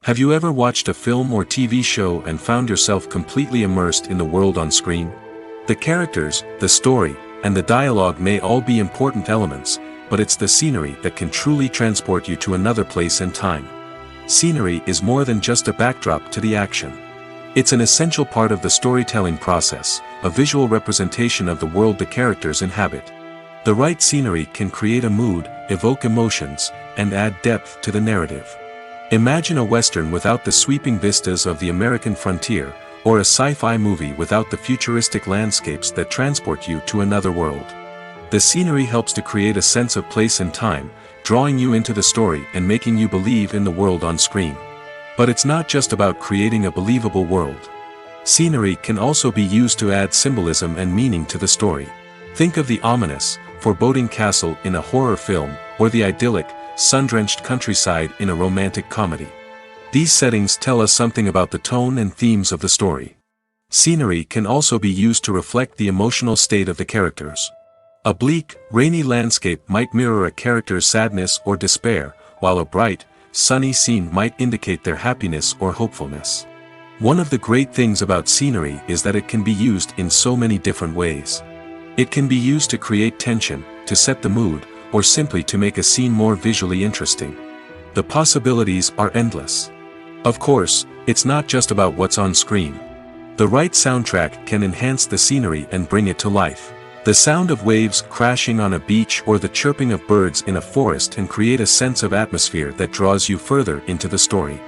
Have you ever watched a film or TV show and found yourself completely immersed in the world on screen? The characters, the story, and the dialogue may all be important elements, but it's the scenery that can truly transport you to another place and time. Scenery is more than just a backdrop to the action. It's an essential part of the storytelling process, a visual representation of the world the characters inhabit. The right scenery can create a mood, evoke emotions, and add depth to the narrative. Imagine a Western without the sweeping vistas of the American frontier, or a sci-fi movie without the futuristic landscapes that transport you to another world. The scenery helps to create a sense of place and time, drawing you into the story and making you believe in the world on screen. But it's not just about creating a believable world. Scenery can also be used to add symbolism and meaning to the story. Think of the ominous, foreboding castle in a horror film, or the idyllic, sun-drenched countryside in a romantic comedy. These settings tell us something about the tone and themes of the story. Scenery can also be used to reflect the emotional state of the characters. A bleak, rainy landscape might mirror a character's sadness or despair, while a bright, sunny scene might indicate their happiness or hopefulness. One of the great things about scenery is that it can be used in so many different ways. It can be used to create tension, to set the mood, or simply to make a scene more visually interesting. The possibilities are endless. Of course, it's not just about what's on screen. The right soundtrack can enhance the scenery and bring it to life. The sound of waves crashing on a beach or the chirping of birds in a forest can create a sense of atmosphere that draws you further into the story.